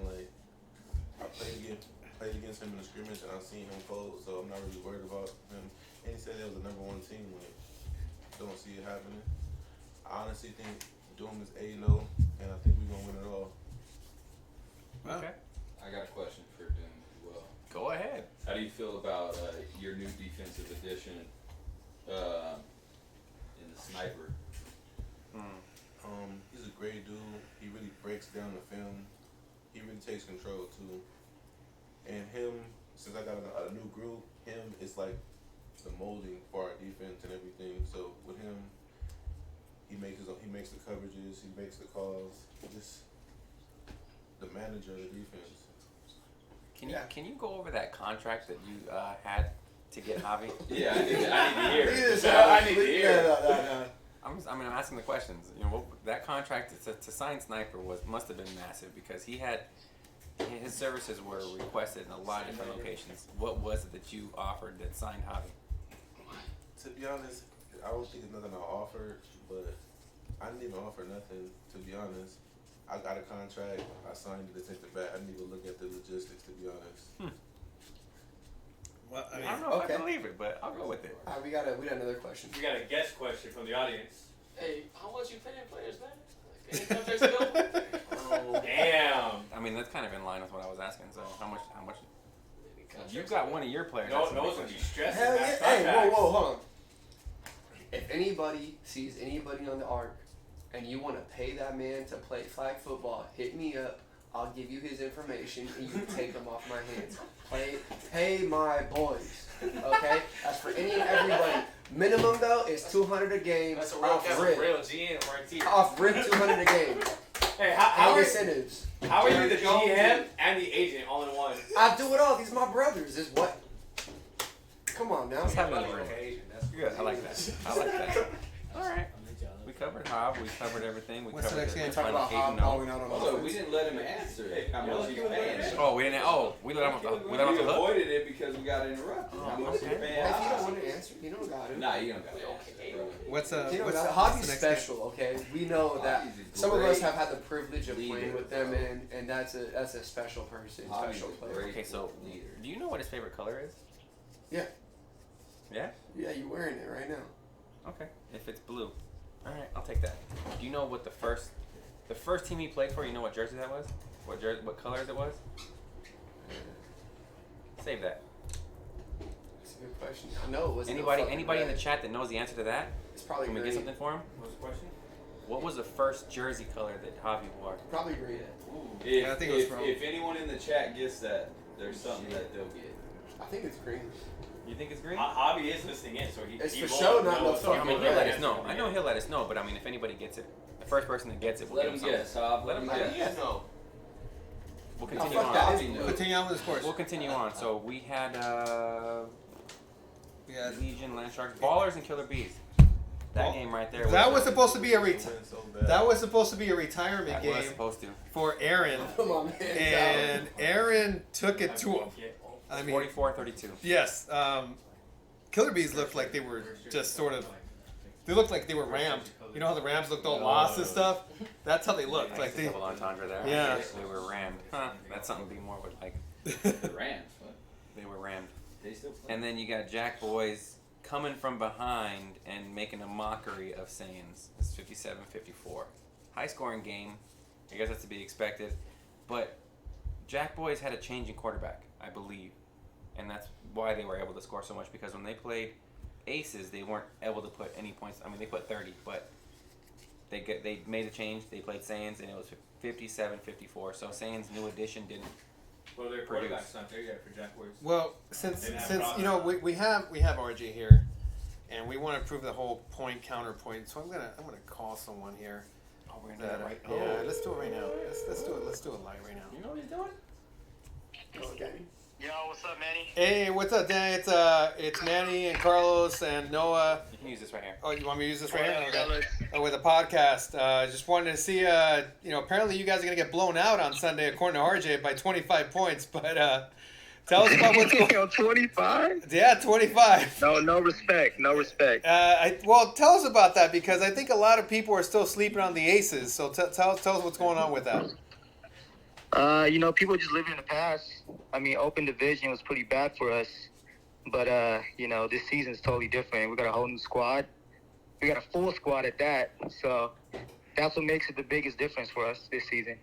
I played against him in the scrimmage, and I seen him fold, so I'm not really worried about him. can't say they was the number one team when it don't see it happening. I honestly think Doom is 8-0, and I think we're gonna win it all. Okay. I got a question for Doom as well. Go ahead. How do you feel about your new defensive addition in the sniper? He's a great dude. He really breaks down the film. He really takes control too. And him, since I got a new group, him is like the molding for our defense and everything. So with him, he makes the coverages, he makes the calls. Just the manager of the defense. Can you go over that contract that you had to get Javi? Yeah, I need to hear. I need to hear. No. I'm asking the questions. You know, that contract to sign Sniper must have been massive because his services were requested in a lot of different locations. What was it that you offered that signed Javi? To be honest, I don't think it's nothing I offered, but I didn't even offer nothing, to be honest. I got a contract, I signed it to take the bat. I didn't even look at the logistics, to be honest. Well, I don't know if okay. I believe it, but I'll go with it. We got another question. We got a guest question from the audience. Hey, how much you paying players, man? Like, any contracts available? Oh, damn. I mean, that's kind of in line with what I was asking. So how much? Any contracts You got one of your players. No that's a one's big gonna be question. stressing Hell that yeah. Hey, contract. whoa, hold on. If anybody sees anybody on the arc and you want to pay that man to play flag football, hit me up. I'll give you his information and you can take him off my hands. Pay my boys. Okay? That's for any and everybody. Minimum though is $200 a game. That's a off rip. real GM right here. Off rip $200 a game. Hey, how And are incentives. how are you the GM and the agent all in one? I do it all. These are my brothers. Is what? Come on now. Let's have Like, another one. okay, that's Good. I like that. All right. We covered Hob. We covered everything. We What's the covered next game? Talk about how occasion. balling out on Also, we offense. didn't let him answer how much he's paying. Oh, we didn't. Oh, we let him off the. We let him off We the hook. avoided it because we got interrupted. How much he's okay. paying? If you don't want to answer, you don't got it. Nah, you don't got to answer, bro. What's You know, what's that the hobby's next game? special, okay? We know that Hobby's a some of us great have had the privilege of leader, playing with them, bro. and that's a special person, Hobby's special a player. great Okay, so leader. do you know what his favorite color is? Yeah. Yeah. Yeah, you're wearing it right now. Okay. If it's blue, all right, I'll take that. Do you know what the first team he played for? You know what jersey that was? What colors it was? Save that. That's a good question. I know it was Anybody in the chat that knows the answer to that? It's probably Can we green. get something for him? What's the question? What was the first jersey color that Javi wore? Probably green. If, Yeah, I think it was if, from- if anyone in the chat gets that, there's something that they'll get. I think it's green. You think it's green? Hobby is listening in, so he. It's he for won't sure not know. no So I fucking mean, he he'll won't let us answer know. it I know he'll let us know, but I mean, if anybody gets it, the first person that gets it, we'll Let give him something. guess, Hob. Let him Let him guess. No. We'll Oh, continue fuck on. that. Hobby knows. Continue on with the scores. We'll continue on. So we had We had- Legion, Land Sharks, Ballers, and Killer Bees. That Well, game right there. that was supposed to be a We're winning so bad. that was supposed to be a retirement that game was supposed to. for Aaron, Come on, man. and Aaron took it to him. I mean, 44-32. yes. Killer Bees looked like they were just sort of. They looked like they were rammed. You know how the Rams looked all lost and stuff? That's how they looked. Like Nice they. double entendre there. Yeah. They were rammed. Huh. That's something to be more with like. The Rams. What? They were rammed. They still play. And then you got Jack Boys coming from behind and making a mockery of Saiyans. It's 57-54. High scoring game. I guess that's to be expected. But Jack Boys had a change in quarterback, I believe. And that's why they were able to score so much, because when they played Aces, they weren't able to put any points. I mean, they put 30, but they made a change. They played Saiyans, and it was 57-54. So Saiyans' new addition didn't. Well, their Produce. quarterback's not there yet for Jack Boys. Well, since They didn't have since Brock. you know we have RJ here, and we want to prove the whole point counterpoint. So I'm gonna call someone here. Oh, we're gonna do that right. Yeah, let's do it right now. Let's do it. Let's do it live right now. You know what he's doing? Okay. Yo, what's up, Manny? Hey, what's up, Dan? It's Manny and Carlos and Noah. You can use this right here. Oh, you want me to use this right What here? up, Okay. fellas? Oh, with a podcast. Just wanted to see. Apparently you guys are gonna get blown out on Sunday, according to RJ, by 25 points. But tell us about what's going. Yo, 25? Yeah, 25. No respect. No respect. Well, tell us about that, because I think a lot of people are still sleeping on the Aces. So tell us what's going on with that. People just living in the past. I mean, open division was pretty bad for us. But this season's totally different. We got a whole new squad. We got a full squad at that. So that's what makes it the biggest difference for us this season.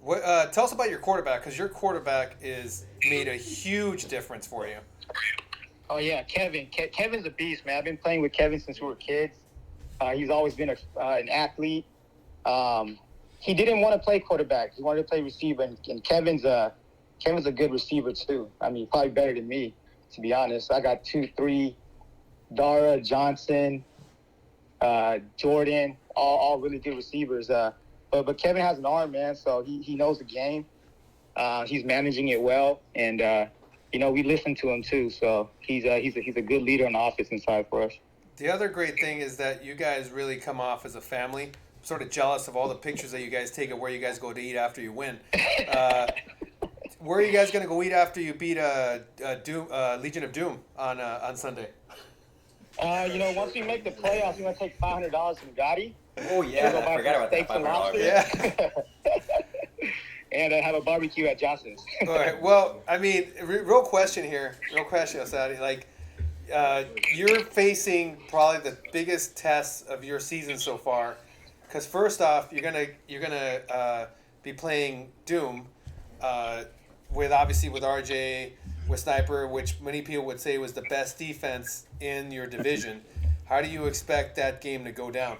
What, tell us about your quarterback, because your quarterback is made a huge difference for you. Oh yeah, Kevin. Kevin's a beast, man. I've been playing with Kevin since we were kids. He's always been an athlete. He didn't want to play quarterback. He wanted to play receiver, and Kevin's a good receiver too. I mean, probably better than me, to be honest. I got 2, 3, Dara, Johnson, Jordan, all really good receivers. But Kevin has an arm, man, so he knows the game. He's managing it well, and we listen to him too. So he's a good leader on the offensive side for us. The other great thing is that you guys really come off as a family. I'm sort of jealous of all the pictures that you guys take of where you guys go to eat after you win. Where are you guys going to go eat after you beat Legion of Doom on Sunday? Once we make the playoffs, we're going to take $500 from Gotti. Oh, yeah. I forgot about that $500. Yeah. And have a barbecue at Johnson's. All right. Well, I mean, real question, Osadi. Like, you're facing probably the biggest test of your season so far, because first off, you're gonna be playing Doom, with RJ, with Sniper, which many people would say was the best defense in your division. How do you expect that game to go down?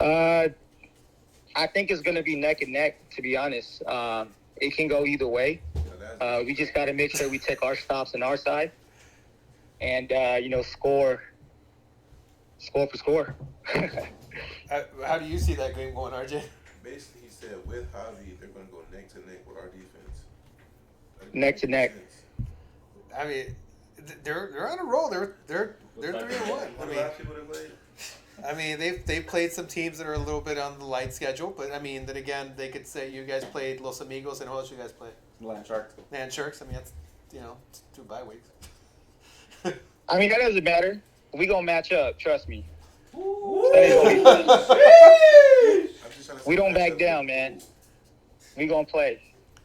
I think it's going to be neck and neck, to be honest. It can go either way. We just got to make sure we take our stops on our side and, score for score. How do you see that game going, RJ? Basically, he said with Javi, they're going to go neck to neck with our defense. Neck to neck. I mean, they're on a roll. They're 3-1. What about people that played? I mean, they've played some teams that are a little bit on the light schedule, but I mean, then again, they could say you guys played Los Amigos, and who else you guys played? Land Sharks. Land Sharks. I mean, that's it's 2 bye weeks. I mean, that doesn't matter. We going to match up. Trust me. We don't back down, man. We going to play.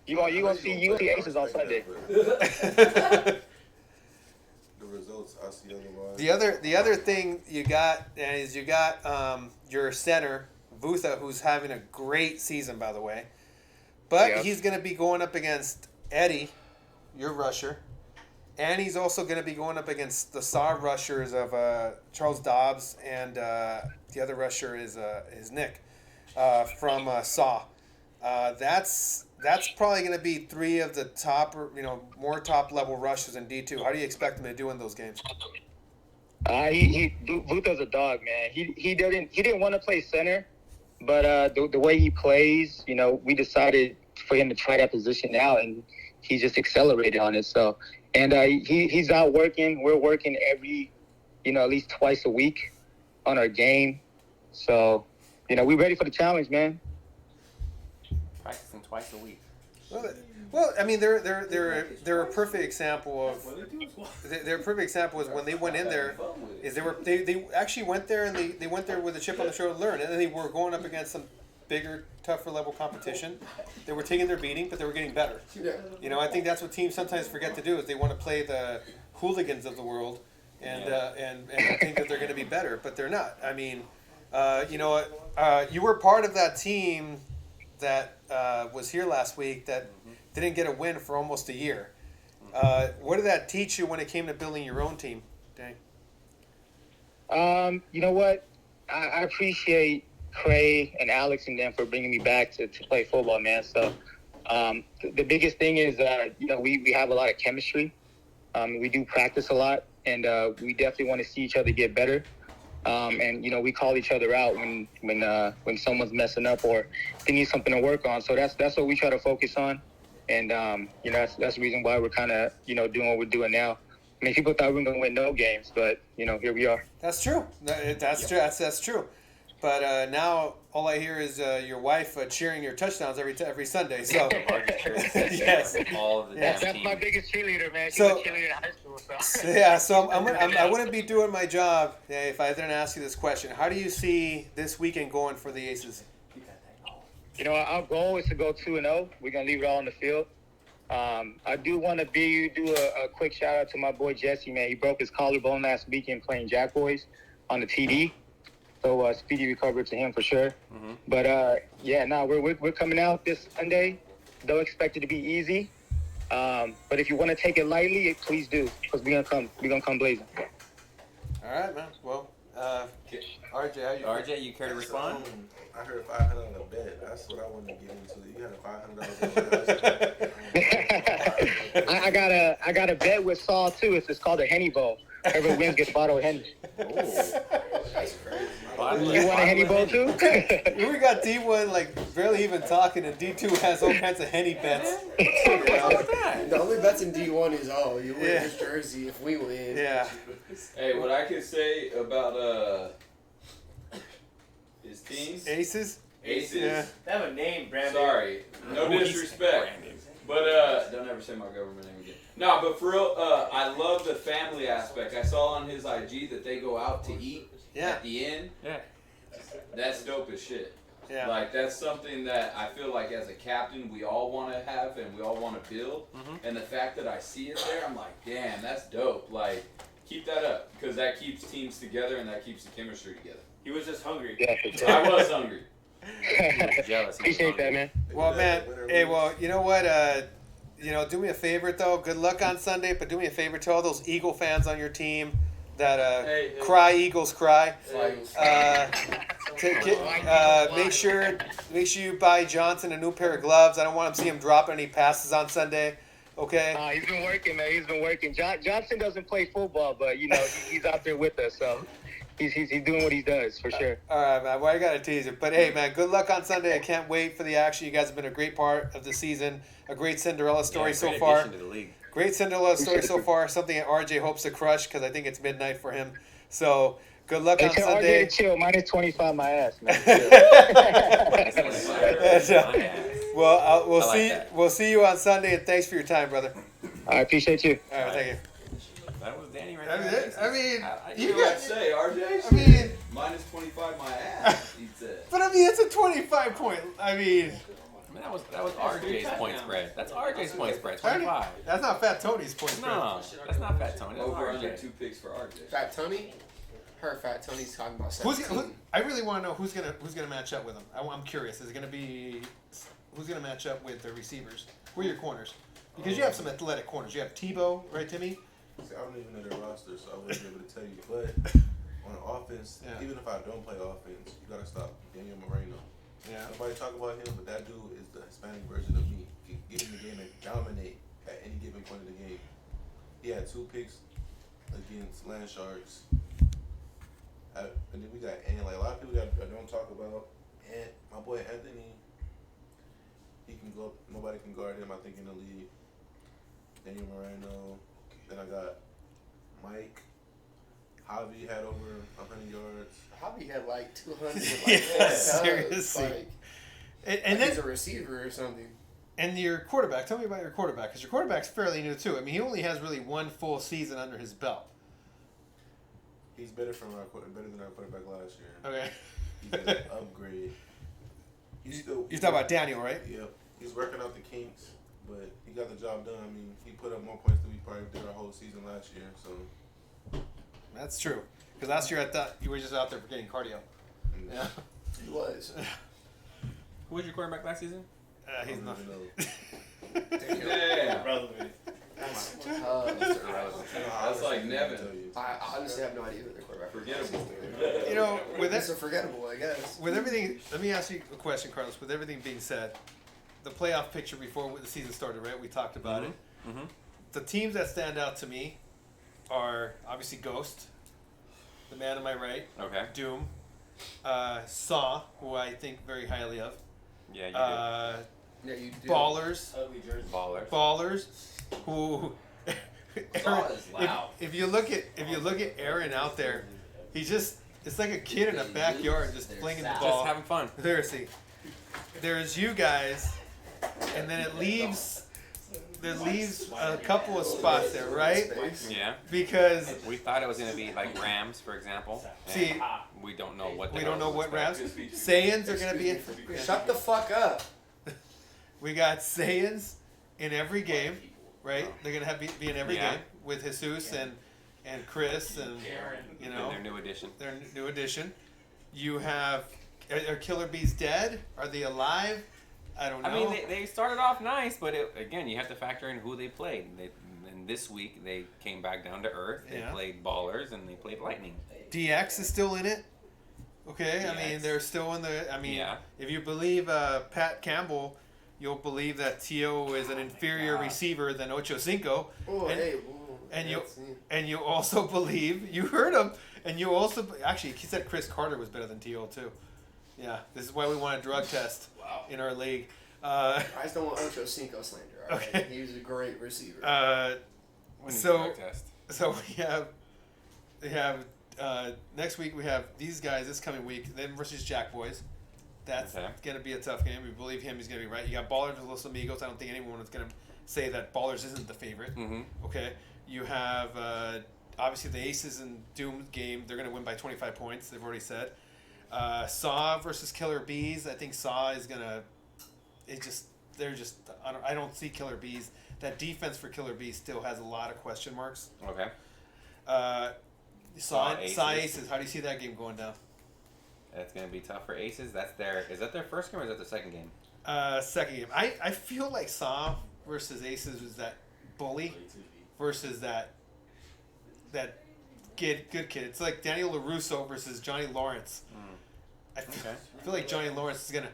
You gonna see Aces on Sunday. Results, I see otherwise. The other thing you got is your center Vutha, who's having a great season, by the way, but he's going to be going up against Eddie, your rusher, and he's also going to be going up against the SAW rushers of Charles Dobbs, and the other rusher is Nick from SAW. That's probably going to be 3 of the top, more top level rushers in D2. How do you expect him to do in those games? Vutha's a dog, man. He didn't want to play center, but the way he plays, we decided for him to try that position out, and he just accelerated on it. So, and he's out working. We're working every, at least twice a week on our game. So, we're ready for the challenge, man. Practicing twice a week. Well, I mean, they're a perfect example of. They're a perfect example is when they went in there, is they actually went there and they went there with a chip on the shoulder to learn, and then they were going up against some bigger, tougher level competition. They were taking their beating, but they were getting better. Yeah. I think that's what teams sometimes forget to do is they want to play the hooligans of the world, and think that they're going to be better, but they're not. I mean, you were part of that team that was here last week that didn't get a win for almost a year. What did that teach you when it came to building your own team, Dang? You know what? I appreciate Cray and Alex and them for bringing me back to play football, man. So the biggest thing is, we have a lot of chemistry. We do practice a lot, and we definitely want to see each other get better. And we call each other out when someone's messing up or they need something to work on. So that's what we try to focus on, and that's the reason why we're kind of doing what we're doing now. I mean, people thought we were going to win no games, but here we are. That's true. That's true. That's true. But now all I hear is your wife cheering your touchdowns every Sunday. So yes, all of the that's team. my biggest cheerleader, man. She's So- a cheerleader in high school. So. Yeah, so I wouldn't be doing my job if I didn't ask you this question. How do you see this weekend going for the Aces? Our goal is to go 2-0. We're gonna leave it all on the field. I do want to do a quick shout out to my boy Jesse, man. He broke his collarbone last weekend playing Jack Boys on the TD. So speedy recovery to him for sure. Mm-hmm. But we're coming out this Sunday. Don't expect it to be easy. But if you want to take it lightly, please do, because we're gonna come blazing. All right, man. Well, RJ, how you? RJ, you care to respond? I heard $500 on a bet. That's what I wanted to get into. You had a $500 bet. I got a bet with Saul too. It's called a Henny Bowl. Whoever wins gets a bottle of Henny. That's crazy. You want a Henny Bowl too? We got D1 like barely even talking, and D2 has all kinds of Henny bets. The only bets in D1 is you win this jersey if we win. Yeah. Hey, what I could say about his team? Aces. Aces. Yeah. They have a name, Brandon. Sorry, no disrespect, but don't ever say my government name again. No, but for real, I love the family aspect. I saw on his IG that they go out to eat at the end. Yeah. That's dope as shit. Yeah. Like, that's something that I feel like as a captain we all want to have and we all want to build. Mm-hmm. And the fact that I see it there, I'm like, damn, that's dope. Like, keep that up because that keeps teams together and that keeps the chemistry together. He was just hungry. Yeah, for sure. I was hungry. Jealous. Appreciate that, man. Well, man. Hey, well, you know what? Do me a favor though. Good luck on Sunday, but do me a favor to all those Eagle fans on your team that cry Eagles cry. Make sure you buy Johnson a new pair of gloves. I don't want to see him dropping any passes on Sunday. Okay. He's been working, man. He's been working. Johnson doesn't play football, but he's out there with us, so he's doing what he does for sure. All right, man. Well, I gotta tease it, but hey, man, good luck on Sunday. I can't wait for the action. You guys have been a great part of the season. A great Cinderella story so far. To the league. Great Cinderella story so far. Something that RJ hopes to crush because I think it's midnight for him. So good luck on tell Sunday. RJ to chill. Minus 25 my ass, man. We'll see you on Sunday, and thanks for your time, brother. I appreciate you. All right, thank you. That was Danny right That was there. it. I mean, You know what to say, RJ? I mean, minus 25 my ass, he said. but I mean, it's a 25 point. I mean, that was RJ's point spread. That's RJ's point spread. 25. That's not Fat Tony's point spread. No, that's not Fat Tony. That's Over under RJ. 2 picks for RJ. Fat Tony? Her Fat Tony's talking about Who's 17. I really want to know who's gonna match up with him. I'm curious. Is it gonna be who's gonna match up with the receivers? Who are your corners? Because you have some athletic corners. You have Tebow, right, Timmy? See, I don't even know their roster, so I wouldn't be able to tell you. But on offense, even if I don't play offense, you gotta stop Daniel Moreno. Yeah. Nobody talk about him, but that dude is the Hispanic version of me. Get in the game and dominate at any given point of the game. He had 2 picks against Land Sharks. And then we got like a lot of people that I don't talk about. And my boy Anthony, he can go. Nobody can guard him. I think in the league. Daniel Moreno. Then I got Mike. Javi had over 100 yards. Javi had like 200. Yeah, seriously. And then he's a receiver or something. And your quarterback. Tell me about your quarterback, because your quarterback's fairly new too. I mean, he only has really 1 full season under his belt. He's better than our quarterback last year. Okay. He's an upgrade. You're talking about Daniel, right? Yep. He's working out the kinks, but he got the job done. I mean, he put up more points than we probably did our whole season last year. So that's true. Because last year I thought you were just out there for getting cardio. Yeah. He was. Who was your quarterback last season? He's not. Yeah, brother. That's That's like Nevin. I honestly have no idea who the quarterback is. Forgettable. You know, It's a forgettable, I guess. With everything, let me ask you a question, Carlos. With everything being said, the playoff picture before the season started, right? We talked about it. Mm-hmm. The teams that stand out to me are obviously Ghost, the man on my right. Okay. Doom, Saw, who I think very highly of. Yeah, you Yeah, you do. Ballers. Ugly jersey. Ballers, who. Saw is loud. If you look at Aaron out there, it's like a kid in a backyard just flinging the do. ball. Just having fun. Seriously. There's you guys, and then it leaves a couple of spots there, right? Yeah. Because we thought it was going to be like Rams, for example. See, we don't know what. we don't know what Rams. Saiyans are going to be. Shut the fuck up. We got Saiyans, in every game, right? They're gonna have be in every game with Jesus and Chris and you know And their new addition. Their new addition. You have are Killer Bees dead? Are they alive? I don't know. I mean, they started off nice, but again, you have to factor in who they played. And this week they came back down to earth. They played Ballers and they played Lightning. DX is still in it. Okay, DX. I mean they're still in the. I mean, if you believe Pat Campbell, you'll believe that Tio is an inferior receiver than Ocho Cinco. Oh, And you also believe you heard him, and you also actually he said Chris Carter was better than Tio too. Yeah, this is why we want a drug test in our league. I just don't want Ocho Cinco slander. All right? Okay. He was a great receiver. So we have next week we have these guys this coming week then versus Jack Boys. That's gonna be a tough game. We believe him. He's gonna be right. You got Ballers with Los Amigos. I don't think anyone is gonna say that Ballers isn't the favorite. Mm-hmm. Okay. You have obviously the Aces and Doom game. They're gonna win by 25 points. They've already said. Saw versus Killer Bees. I think Saw is gonna. I don't see Killer Bees. That defense for Killer Bees still has a lot of question marks. Okay. Saw Aces. How do you see that game going down? That's gonna be tough for Aces. Is that their first game or is that their second game? Second game. I feel like Saw versus Aces was that bully versus that good kid. It's like Daniel LaRusso versus Johnny Lawrence. I feel like Johnny Lawrence is gonna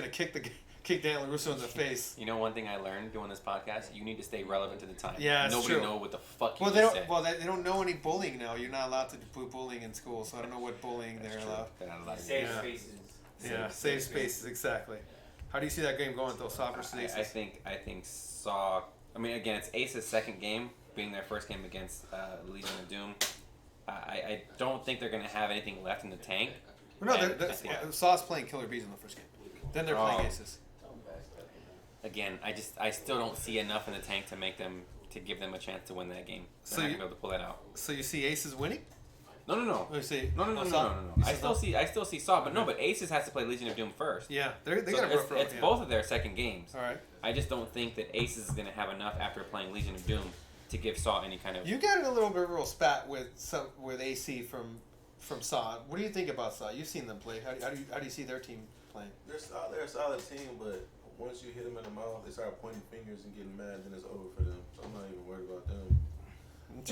kick Daniel LaRusso in the face. You know, one thing I learned doing this podcast, you need to stay relevant to the time. Yeah, it's Nobody true. know what the fuck you Well, say. they don't know any bullying now. You're not allowed to do bullying in school, so I don't know what bullying they're allowed. They're not allowed to do. Safe spaces. Yeah, safe spaces, exactly. How do you see that game going, though, Saw versus Aces? I think Saw. I mean, again, it's Ace's second game, being their first game against Legion of Doom. I don't think they're going to have anything left in the tank. No, Saw's playing Killer Bees in the first game. Then they're playing Aces. Again, I still don't see enough in the tank to give them a chance to win that game. So They're not going to be able to pull that out. So you see Aces winning? No. No. I still see Saw, but Aces has to play Legion of Doom first. Yeah, they So got to work for it's both of their second games. All right. I just don't think that Aces is going to have enough after playing Legion of Doom to give Saw any kind of. You got in a little bit of a real spat with AC from Saw. What do you think about Saw? You've seen them play. How do you see their team playing? They're a solid team, but once you hit them in the mouth, they start pointing fingers and getting mad. Then it's over for them. So I'm not even worried about them. I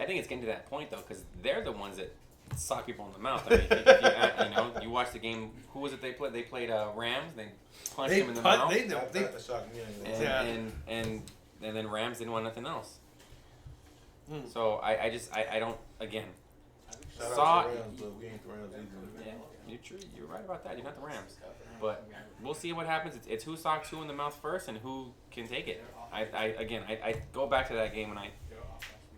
think it's getting to that point though, because they're the ones that sock people in the mouth. I mean, if you watch the game. Who was it they played? They played Rams. They punched him in the mouth. That shocked me. And then Rams didn't want nothing else. So I don't again. Shout Saw. out to Rams, but we ain't the Rams either. Yeah, you're right about that. You're not the Rams, but we'll see what happens. It's who socks who in the mouth first and who can take it. I go back to that game when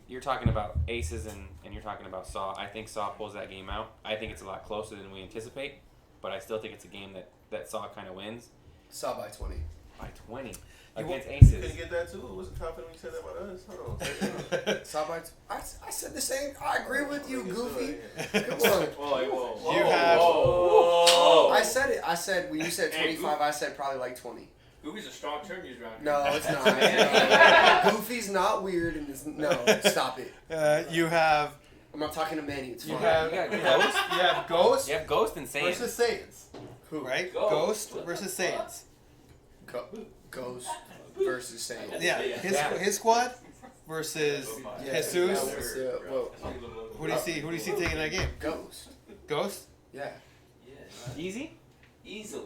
you're talking about Aces and you're talking about Saw. I think Saw pulls that game out. I think it's a lot closer than we anticipate, but I still think it's a game that Saw kind of wins. Saw by 20. By 20 against You Aces. couldn't get that too. Wasn't confident when you said that about us. Hold on. Saw by. I said the same. I agree with you, Goofy. Come on. Whoa. I said it. I said when you said 25, I said probably like 20. Goofy's a strong term used around here. No, it's not. Goofy's not weird, and stop it. You have. I'm not talking to Manny. It's You fine. have Ghost. You have Ghost and Saiyans. Versus Saiyans. Who? Right? Ghost versus Saiyans. Ghost versus Saiyans. Yeah, his squad versus Jesus. Who do you see? Who do you see taking that game? Ghost. Ghost. Yeah. Easy. Easily.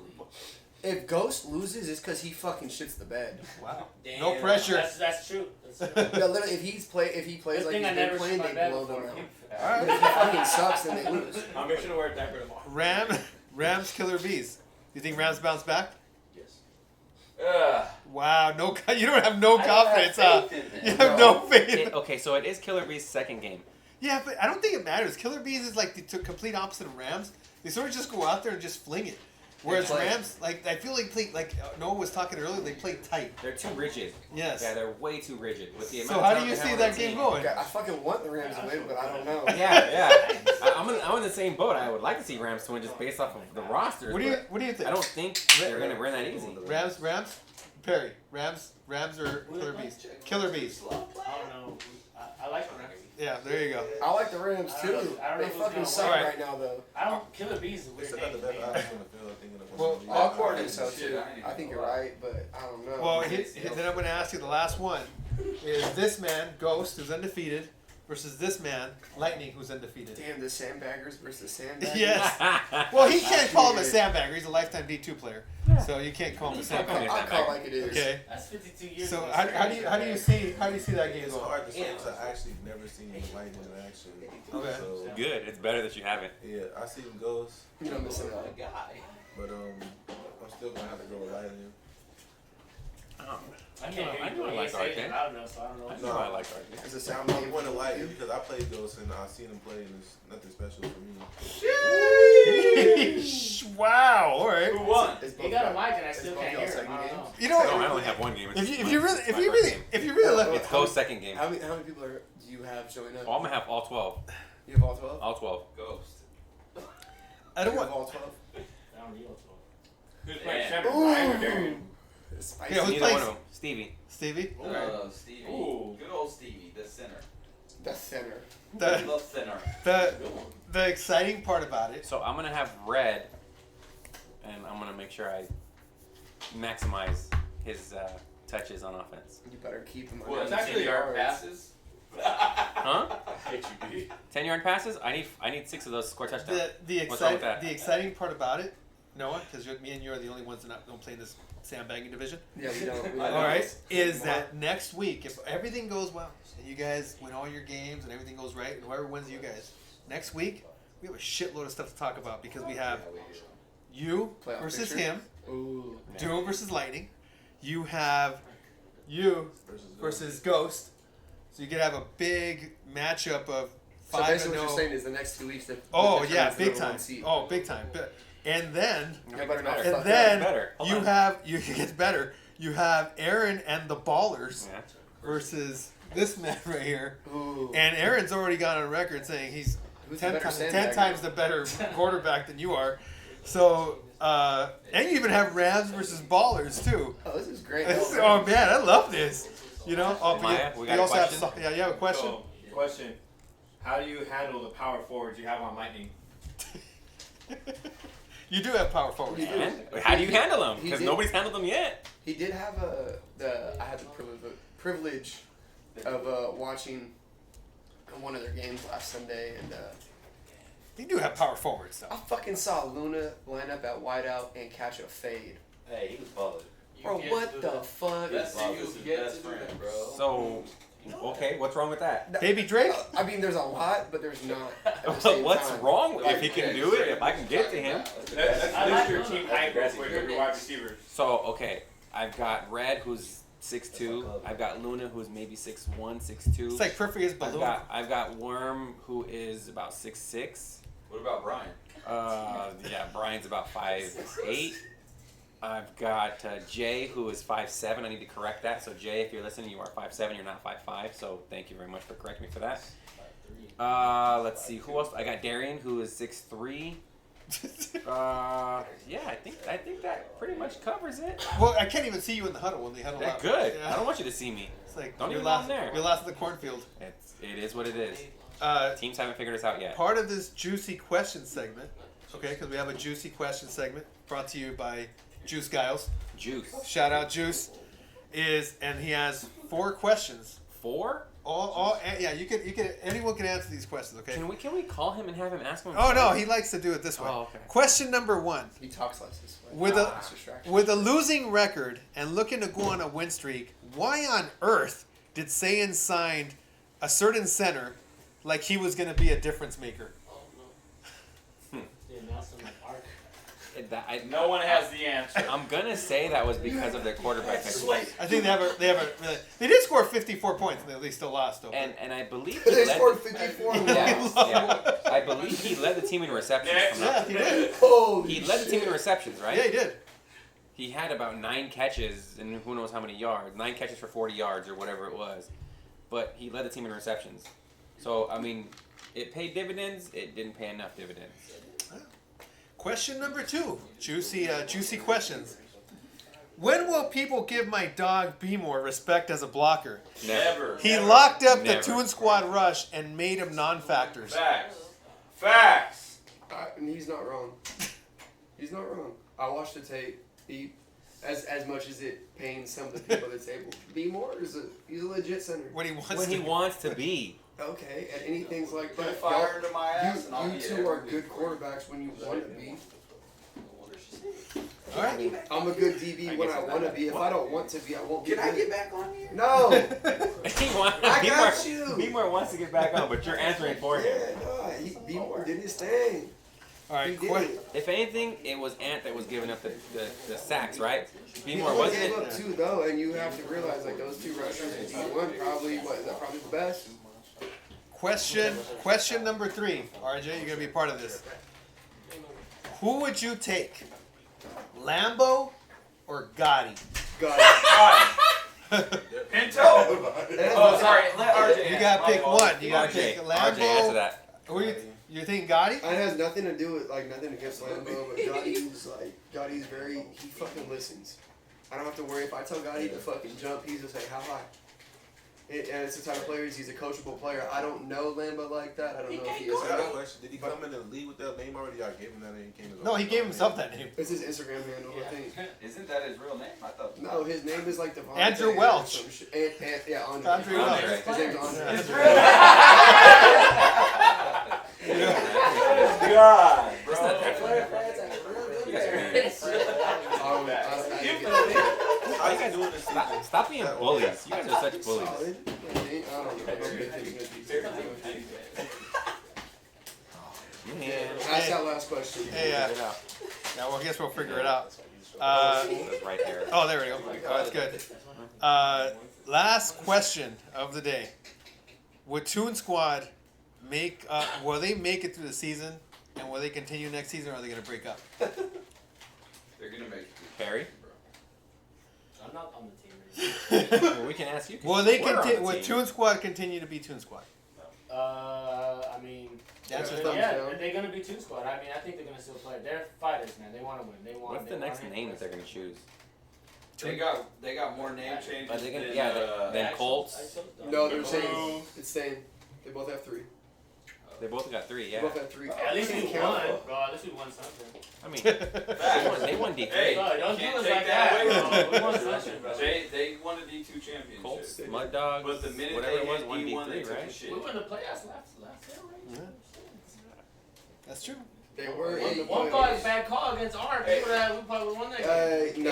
If Ghost loses, it's because he fucking shits the bed. Wow. Damn, No pressure. That's true. That's true. No, literally, if he plays like he's been playing, they blow them out. All But right. if he fucking sucks, then they lose. I'll make sure to wear a diaper tomorrow. Rams Killer Bees. Do you think Rams bounce back? Yes. Wow. No. You don't have no confidence, huh? You have no faith. Okay, so it is Killer Bee's second game. Yeah, but I don't think it matters. Killer Bees is like the complete opposite of Rams. They sort of just go out there and just fling it. Whereas Rams, like I feel like Noah was talking earlier, they play tight. They're too rigid. Yes. Yeah, they're way too rigid. With the So amount how of do talent you they see have that on the game team. going? I fucking want the Rams to win, but I don't know. Yeah. I'm in the same boat. I would like to see Rams to win just based off of the rosters. What do you think? I don't think they're gonna win that easy. Rams. Perry, Rams or Killer Bees? Killer Bees. I don't know. I like the Rams. Yeah, there you go. I like the Rams I don't know- too. I don't know They who's fucking gonna suck win. right now though. I don't. Killer Bees is a They weird still got the name. best option on the field. I think in the Well, league. I think so too. I think you're right, but I don't know. Well, then I'm going to ask you the last one. Is this man, Ghost, who's undefeated, versus this man, Lightning, who's undefeated? Damn, the Sandbaggers versus Sandbaggers. Yes. Well, he can't call him a sandbagger. He's a lifetime D2 player. So you can't call him a sandbagger. I call it like it is. Okay. That's 52 years. So ago. how do you see that game It's going? hard to say because I actually never seen Lightning in action. Okay. So, Good. It's better that you haven't. yeah, I see him Ghost, You don't miss it all. but I'm still gonna have to go with Lightning. I can't hear I you. knew I He liked said Arcane. it loud enough, so I don't know. I know I like RJ. Is the sound I'm game going to for Lightning you? because I played Ghost and I seen him play and it's nothing special for me. Wow. All right. Who won? It's He both got a y'all- mic and I it's still both can't y'all hear him. second I don't games? know. You No, I know, only have one game. It's if you my really first game. let It's Ghost second game. How many people do you have showing up? Oh, I'm gonna have all 12. You have all 12? All 12. Ghost. I don't You have want. all 12? I don't need one. Who's playing Yeah. Shepard? Ryan or Darian? It's spicy. Yeah, who's Neither playing? one of them. Stevie. Stevie. Stevie. Ooh. Good old Stevie, the center. The center. The center. the exciting part about it. So I'm gonna have Red, and I'm gonna make sure I maximize his touches on offense. You better keep him on. Well, it's that. actually 10-yard yards. passes. Huh? Hate you, B. 10-yard passes? I need 6 of those to score touchdowns. What's wrong with that? The exciting part about it, Noah, because me and you are the only ones that don't play in this sandbagging division. Yeah, we don't. We I don't. All know. right, is that next week, if everything goes well and you guys win all your games and everything goes right, and whoever wins you guys, next week we have a shitload of stuff to talk about because we have you Playoff versus picture? him, Ooh. Duo versus Lightning. You have you versus Ghost. So you could have a big matchup of So 5 basically, and what you're 0. saying is the next 2 weeks. That Oh that yeah, determines the big number one time. seed. Oh, big time. And then You better not And fuck and then better. Hold you on. have you it gets better. You have Aaron and the Ballers Yeah. versus this man right here. up. Ooh. And Aaron's already gone on record saying he's Who's 10 the better times, sandbagger? 10 times the better quarterback than you are. So and you even have Rams versus Ballers too. Oh, this is great. Oh man, I love this. You know, but Maya, we got you a also question? have yeah, you have a question. So, question. How do you handle the power forwards you have on Lightning? You do have power forwards. You do. And how do you handle them? He Because did- nobody's handled them yet. He did have I had the privilege of watching one of their games last Sunday, and You do have power forwards I though. fucking saw Luna line up at wideout and catch a fade. Hey, he was balling. Bro, get what to do the that. fuck? That's I his best friend, bro. So, okay, what's wrong with that? Baby Drake? mean, there's a lot, but there's not. At the same What's time. wrong? If he can do it, if I can get to him. Let's I list like your Luna. team height real quick of your wide receivers. So, okay, I've got Red, who's 6'2". I've got Luna, who's maybe 6'1", 6'2". It's like perfect as balloon. I've got Worm, who is about 6'6". What about Brian? Yeah, Brian's about 5'8". I've got Jay, who is 5'7". I need to correct that. So Jay, if you're listening, you are 5'7". You're not 5'5". So thank you very much for correcting me for that. Let's see, who else? I got Darian, who is 6'3". Yeah, I think that pretty much covers it. Well, I can't even see you in the huddle when they huddle Yeah, up. good. Yeah. I don't want you to see me. It's like Don't you're even go in last, there. you're last in the cornfield. It is what it is. Uh, Teams haven't figured us out yet. part of this juicy question segment, okay, because we have a juicy question segment brought to you by Juice Giles. Juice. Shout out Juice. And he has 4 questions. 4? Yeah, you can anyone can answer these questions, okay? Can we call him and have him ask him? Oh no, he likes to do it this way. Oh, okay. Question number 1. He talks less this way. With a Less distraction. with a losing record and looking to go on a win streak, why on earth did Saiyan sign a certain center like he was going to be a difference maker? Yeah, Nelson like arc. No one has the answer. I'm gonna say that was because of their quarterback. I think they did score 54 points and they still lost. Though. And I believe he They led. scored 54. Yeah. I believe he led the team in receptions. Next. Yeah, he did. Holy He led the team in receptions, right? Yeah, he did. He had about 9 catches and who knows how many yards. 9 catches for 40 yards or whatever it was. But he led the team in receptions. So, I mean, it paid dividends. It didn't pay enough dividends. Question number 2. Juicy questions. When will people give my dog B more respect as a blocker? Never. He locked up the Never. Toon Squad rush and made him non-factors. Facts. And he's not wrong. He's not wrong. I watched the tape. He, as much as it pains some of the people at the table, B Moore he's a legit center. When he wants When to. he wants to be. Okay, and anything's like Put that. fire into my ass and I'll You be two there. are good quarterbacks when you want to be. All right. I'm a good DB when I want to be. If I don't want to be, I won't be. Can I good. get back on here? No. I got you. Beemore wants to get back on, but you're answering for him. Yeah, no, B Moore did his thing. All right. He did Qu- it. If anything, it was Ant that was giving up the sacks, right? He Beemore only wasn't gave it? up 2 though, and you have to realize like those 2 rushers in D1 probably is that probably the best. Question number 3. RJ, you're gonna be a part of this. Who would you take, Lambo or Gotti? Got Pinto. it. Oh, sorry. Let RJ. You gotta pick one. You gotta RJ, pick RJ, answer Lambo. that. Who you think Gotti? It has nothing to do with like nothing against Lambo, but Gotti's very he fucking listens. I don't have to worry if I tell Gotti to fucking jump, he's just like how high. And it's the type of player he's a coachable player. I don't know Lambo like that. I don't know if he is. I got a question. Did he come in the league with that name already? I gave him that name. No, he gave himself that name. It's his Instagram handle, I think. Isn't that his real name? I thought. No, his name is like Devontae Andrew or Welch. some shit. Yeah, Andre. Andrew Welch. His name's Andre. It's real. God, bro. It's not that You guys are How you guys doing this season? Stop being bullies. You guys are such bullies. Solid. I don't know. Man. Ask that last question. Hey, Figure it out. now well, I guess we'll figure it out. It's right there. Oh, there we go. Oh, that's good. Last question of the day. Would Toon Squad will they make it through the season? And will they continue next season, or are they going to break up? They're gonna make it. Perry? I'm not on the team. Well, we can ask you. Will they We're on the continue? Will team. Toon Squad continue to be Toon Squad? I mean, That's Yeah, just yeah, thumbs down. they're gonna be Toon Squad. I mean, I think they're gonna still play. They're fighters, man. They want to win. They want. What's they the want next it. name that they're going to choose? They got more name changes. Are they gonna, than, yeah, then Colts. No, they're saying it's staying. They both have 3. They both got 3, They yeah. both have 3. At least we Can't won, count. bro. At least we won something. I mean, they won D3. Hey, Bro, don't do can't us take like that that, away bro. We won something, bro. They won a D2 championship. Colts, Mud Dogs, But the minute whatever they it was, hit won D1, they D3, took the right? shit. We won the playoffs last year, right? That's true. They were in the One call is playoffs. bad call against Arm. We probably won that game. No.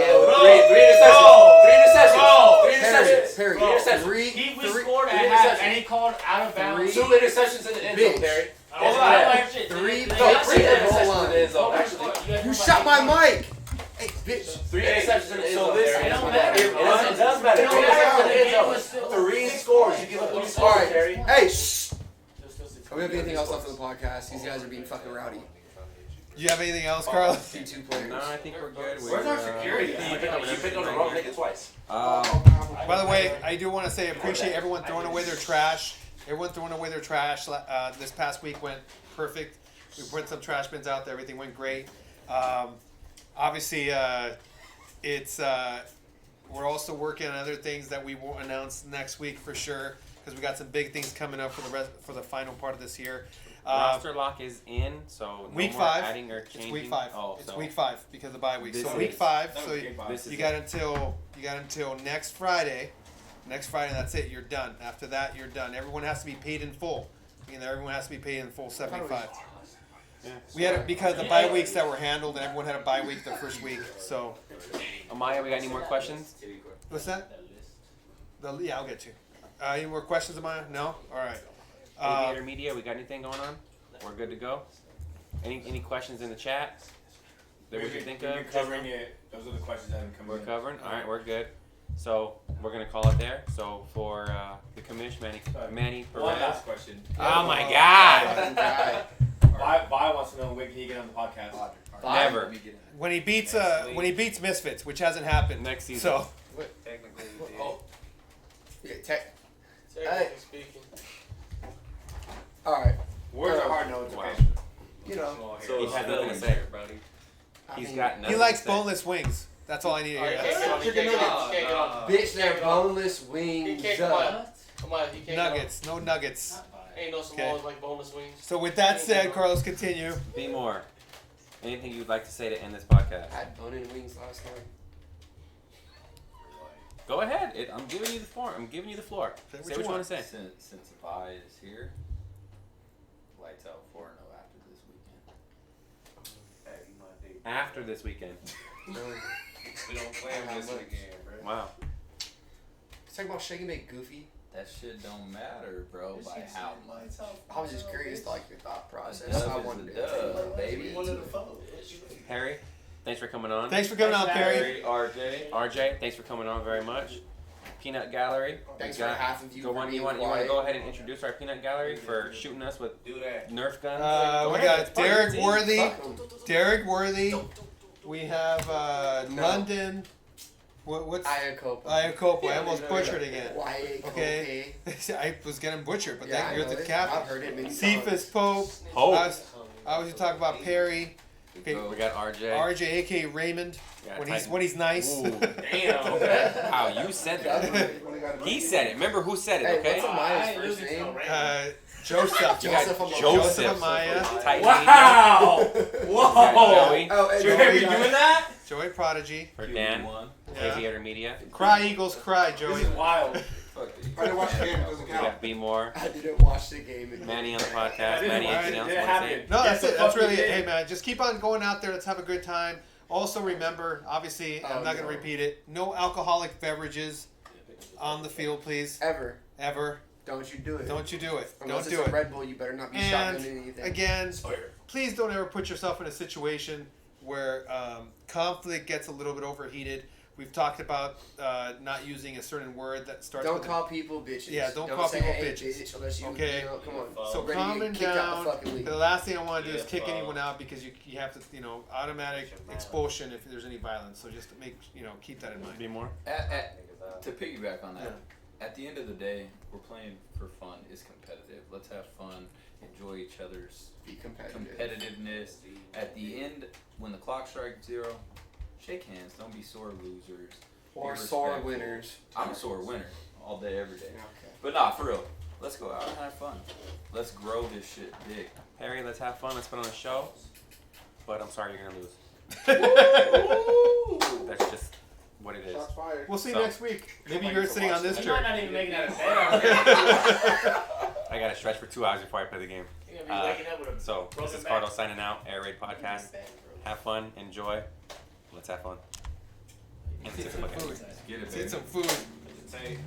Three interceptions. Perry, Three interceptions. We scored at half, and he called out of bounds. 2 interceptions in the end zone, Bitch. Perry. Hold on, I don't have shit. 3 They- no, they- 3 they- at goal interceptions in the line. end zone, actually. You shot my mic. Hey, bitch. 3 interceptions in the end So zone, this- Perry. It don't matter. It does matter. It 3 don't matter. interceptions in the end The game was zone. still- 3 scores. You give up 3 All scores, right. Perry. Hey, shh. Are We have anything else left on the podcast? These guys are being fucking rowdy. Do you have anything else, Carlos? C2 players. No, I think we're good. Where's our security? You picked on the wrong nigga twice. By the way, I do want to say I appreciate everyone throwing away their trash. Everyone throwing away their trash. This past week went perfect. We put some trash bins out there. Everything went great. Obviously, we're also working on other things that we will announce next week for sure, because we got some big things coming up for the final part of this year. Roster lock is in, so no Week more 5. adding or It's changing. week 5. Oh, It's so week 5 because of the bye week. This So week is- 5. That So was game 5. this is you got until next Friday. Next Friday, that's it. You're done. After that, you're done. Everyone has to be paid in full. Everyone has to be paid in full 75. We had it because the bye weeks that were handled, and everyone had a bye week the first week. So, Amaya, we got any more questions? what's that? Yeah, I'll get to. Any more questions, Amaya? No. All right. Aviator Media, we got anything going on? We're good to go. Any questions in the chat that we can think We've of? been covering it. Those are the questions that have been coming We're in. covering. All right, we're good. So we're gonna call it there. So for the commish, Manny One Perez. last question. Oh my God! Fucking guy. Vi wants to know when can he get on the podcast? Never. When he beats Misfits, which hasn't happened Next season. So, Technically, Yeah, tech. Technically speaking. All right. Words are hard, no, it's Wow. You know. He has nothing to say. He's got nothing. he likes to say. boneless wings. That's all I need to Alright, hear. he can't get off. He can't get off. Bitch, they're Can't get off. boneless He wings. can't come on. Come on, he can't get off. Nuggets, no nuggets. Ain't no Samoans like boneless wings. So with that said, Carlos, continue. Be more. Anything you'd like to say to end this podcast? I had bone-in wings last night. Go ahead. I'm giving you the floor. Say what you want to say. Since Vi is here, lights out 4-0 after this weekend. After this weekend. No. We don't play him this weekend, bro. Wow. Let's talk about Shake and Bake Goofy. That shit don't matter, bro. By how much? I was just curious, like, your thought process. Dub I is wanted a to dub, baby. Harry, thanks for coming on. Thanks for coming out, Perry. RJ, thanks for coming on very much. Peanut Gallery. Thanks we for got- half of you. Go for on, being you want to quiet. go ahead and introduce our Peanut Gallery for shooting us with Do that. Nerf guns? We Go ahead, it's got part of your Derek team. Worthy. Fuck 'em. Derek Worthy. We have No. London. What's Ayakopa. Ayakopa? I almost butchered again. Ayakopa. Okay. I was getting butchered, but Yeah, then you're I know the it. captain. I've heard it many Cephas times. Pope. Hope. I was talking about Perry. Okay. We got RJ. RJ, aka Raymond, Yeah, when Titan. he's nice. Ooh. Damn. Wow, you said that. He said it. Remember who said it, Hey, okay? what's Amaya's first name? Joseph. You got Joseph Amaya. Joseph Amaya. Titan Wow. Media. You Whoa. got Joey Oh, and Joey, then you we doing got- that? Joey Prodigy. for Dan. QB1. Yeah. Aviator Media. Cry Eagles, cry, This Joey. is wild. Fuck it. I didn't watch the game. It doesn't We count. got Be More. I didn't watch the game. Manny on the I podcast. didn't Manny, watch anything it. else It you want to say? happened. No, Yes, that's it. the That's fuck really you it. Hey, did. man, just keep on going out there. Let's have a good time. Also, remember, obviously, I'm Oh, not going no. to repeat it. No alcoholic beverages on the field, please. Ever. Ever. Don't you do it. Don't you do it. Unless Don't it's do a it. Red Bull, you better not be And shotgunning anything. again, please don't ever put yourself in a situation where conflict gets a little bit overheated. We've talked about not using a certain word that starts Don't with call people bitches. Yeah, don't call say, people hey, bitches. bitch, unless you, Okay. you know, come on. So Ready to calming get kicked out down. the fucking league. The last thing I want to do is Yeah, kick well. anyone out because you have to, automatic expulsion if there's any violence. So just keep that in mind. Be More. To piggyback on that, Yeah. at the end of the day, we're playing for fun. It's competitive. Let's have fun. Enjoy each other's Be competitive. competitiveness. At the end, when the clock strikes 0, shake hands. Don't be sore losers. Or Be sore respectful. winners. I'm a sore winner all day, every day. Okay. But nah, for real. Let's go out and have fun. Let's grow this shit big. Harry, let's have fun. Let's put on a show. But I'm sorry you're going to lose. That's just what it is. Shots fired. We'll see you So- next week. Maybe you're sitting on this You might chair. not even make it out of bed. I got to stretch for 2 hours before I play the game. You're gonna be waking up with a So, this broken is back. Carlos signing out. Air Raid Podcast. Have fun. Enjoy. Let's have fun. And Let's eat some food. Get it, Let's eat baby. some food. Say,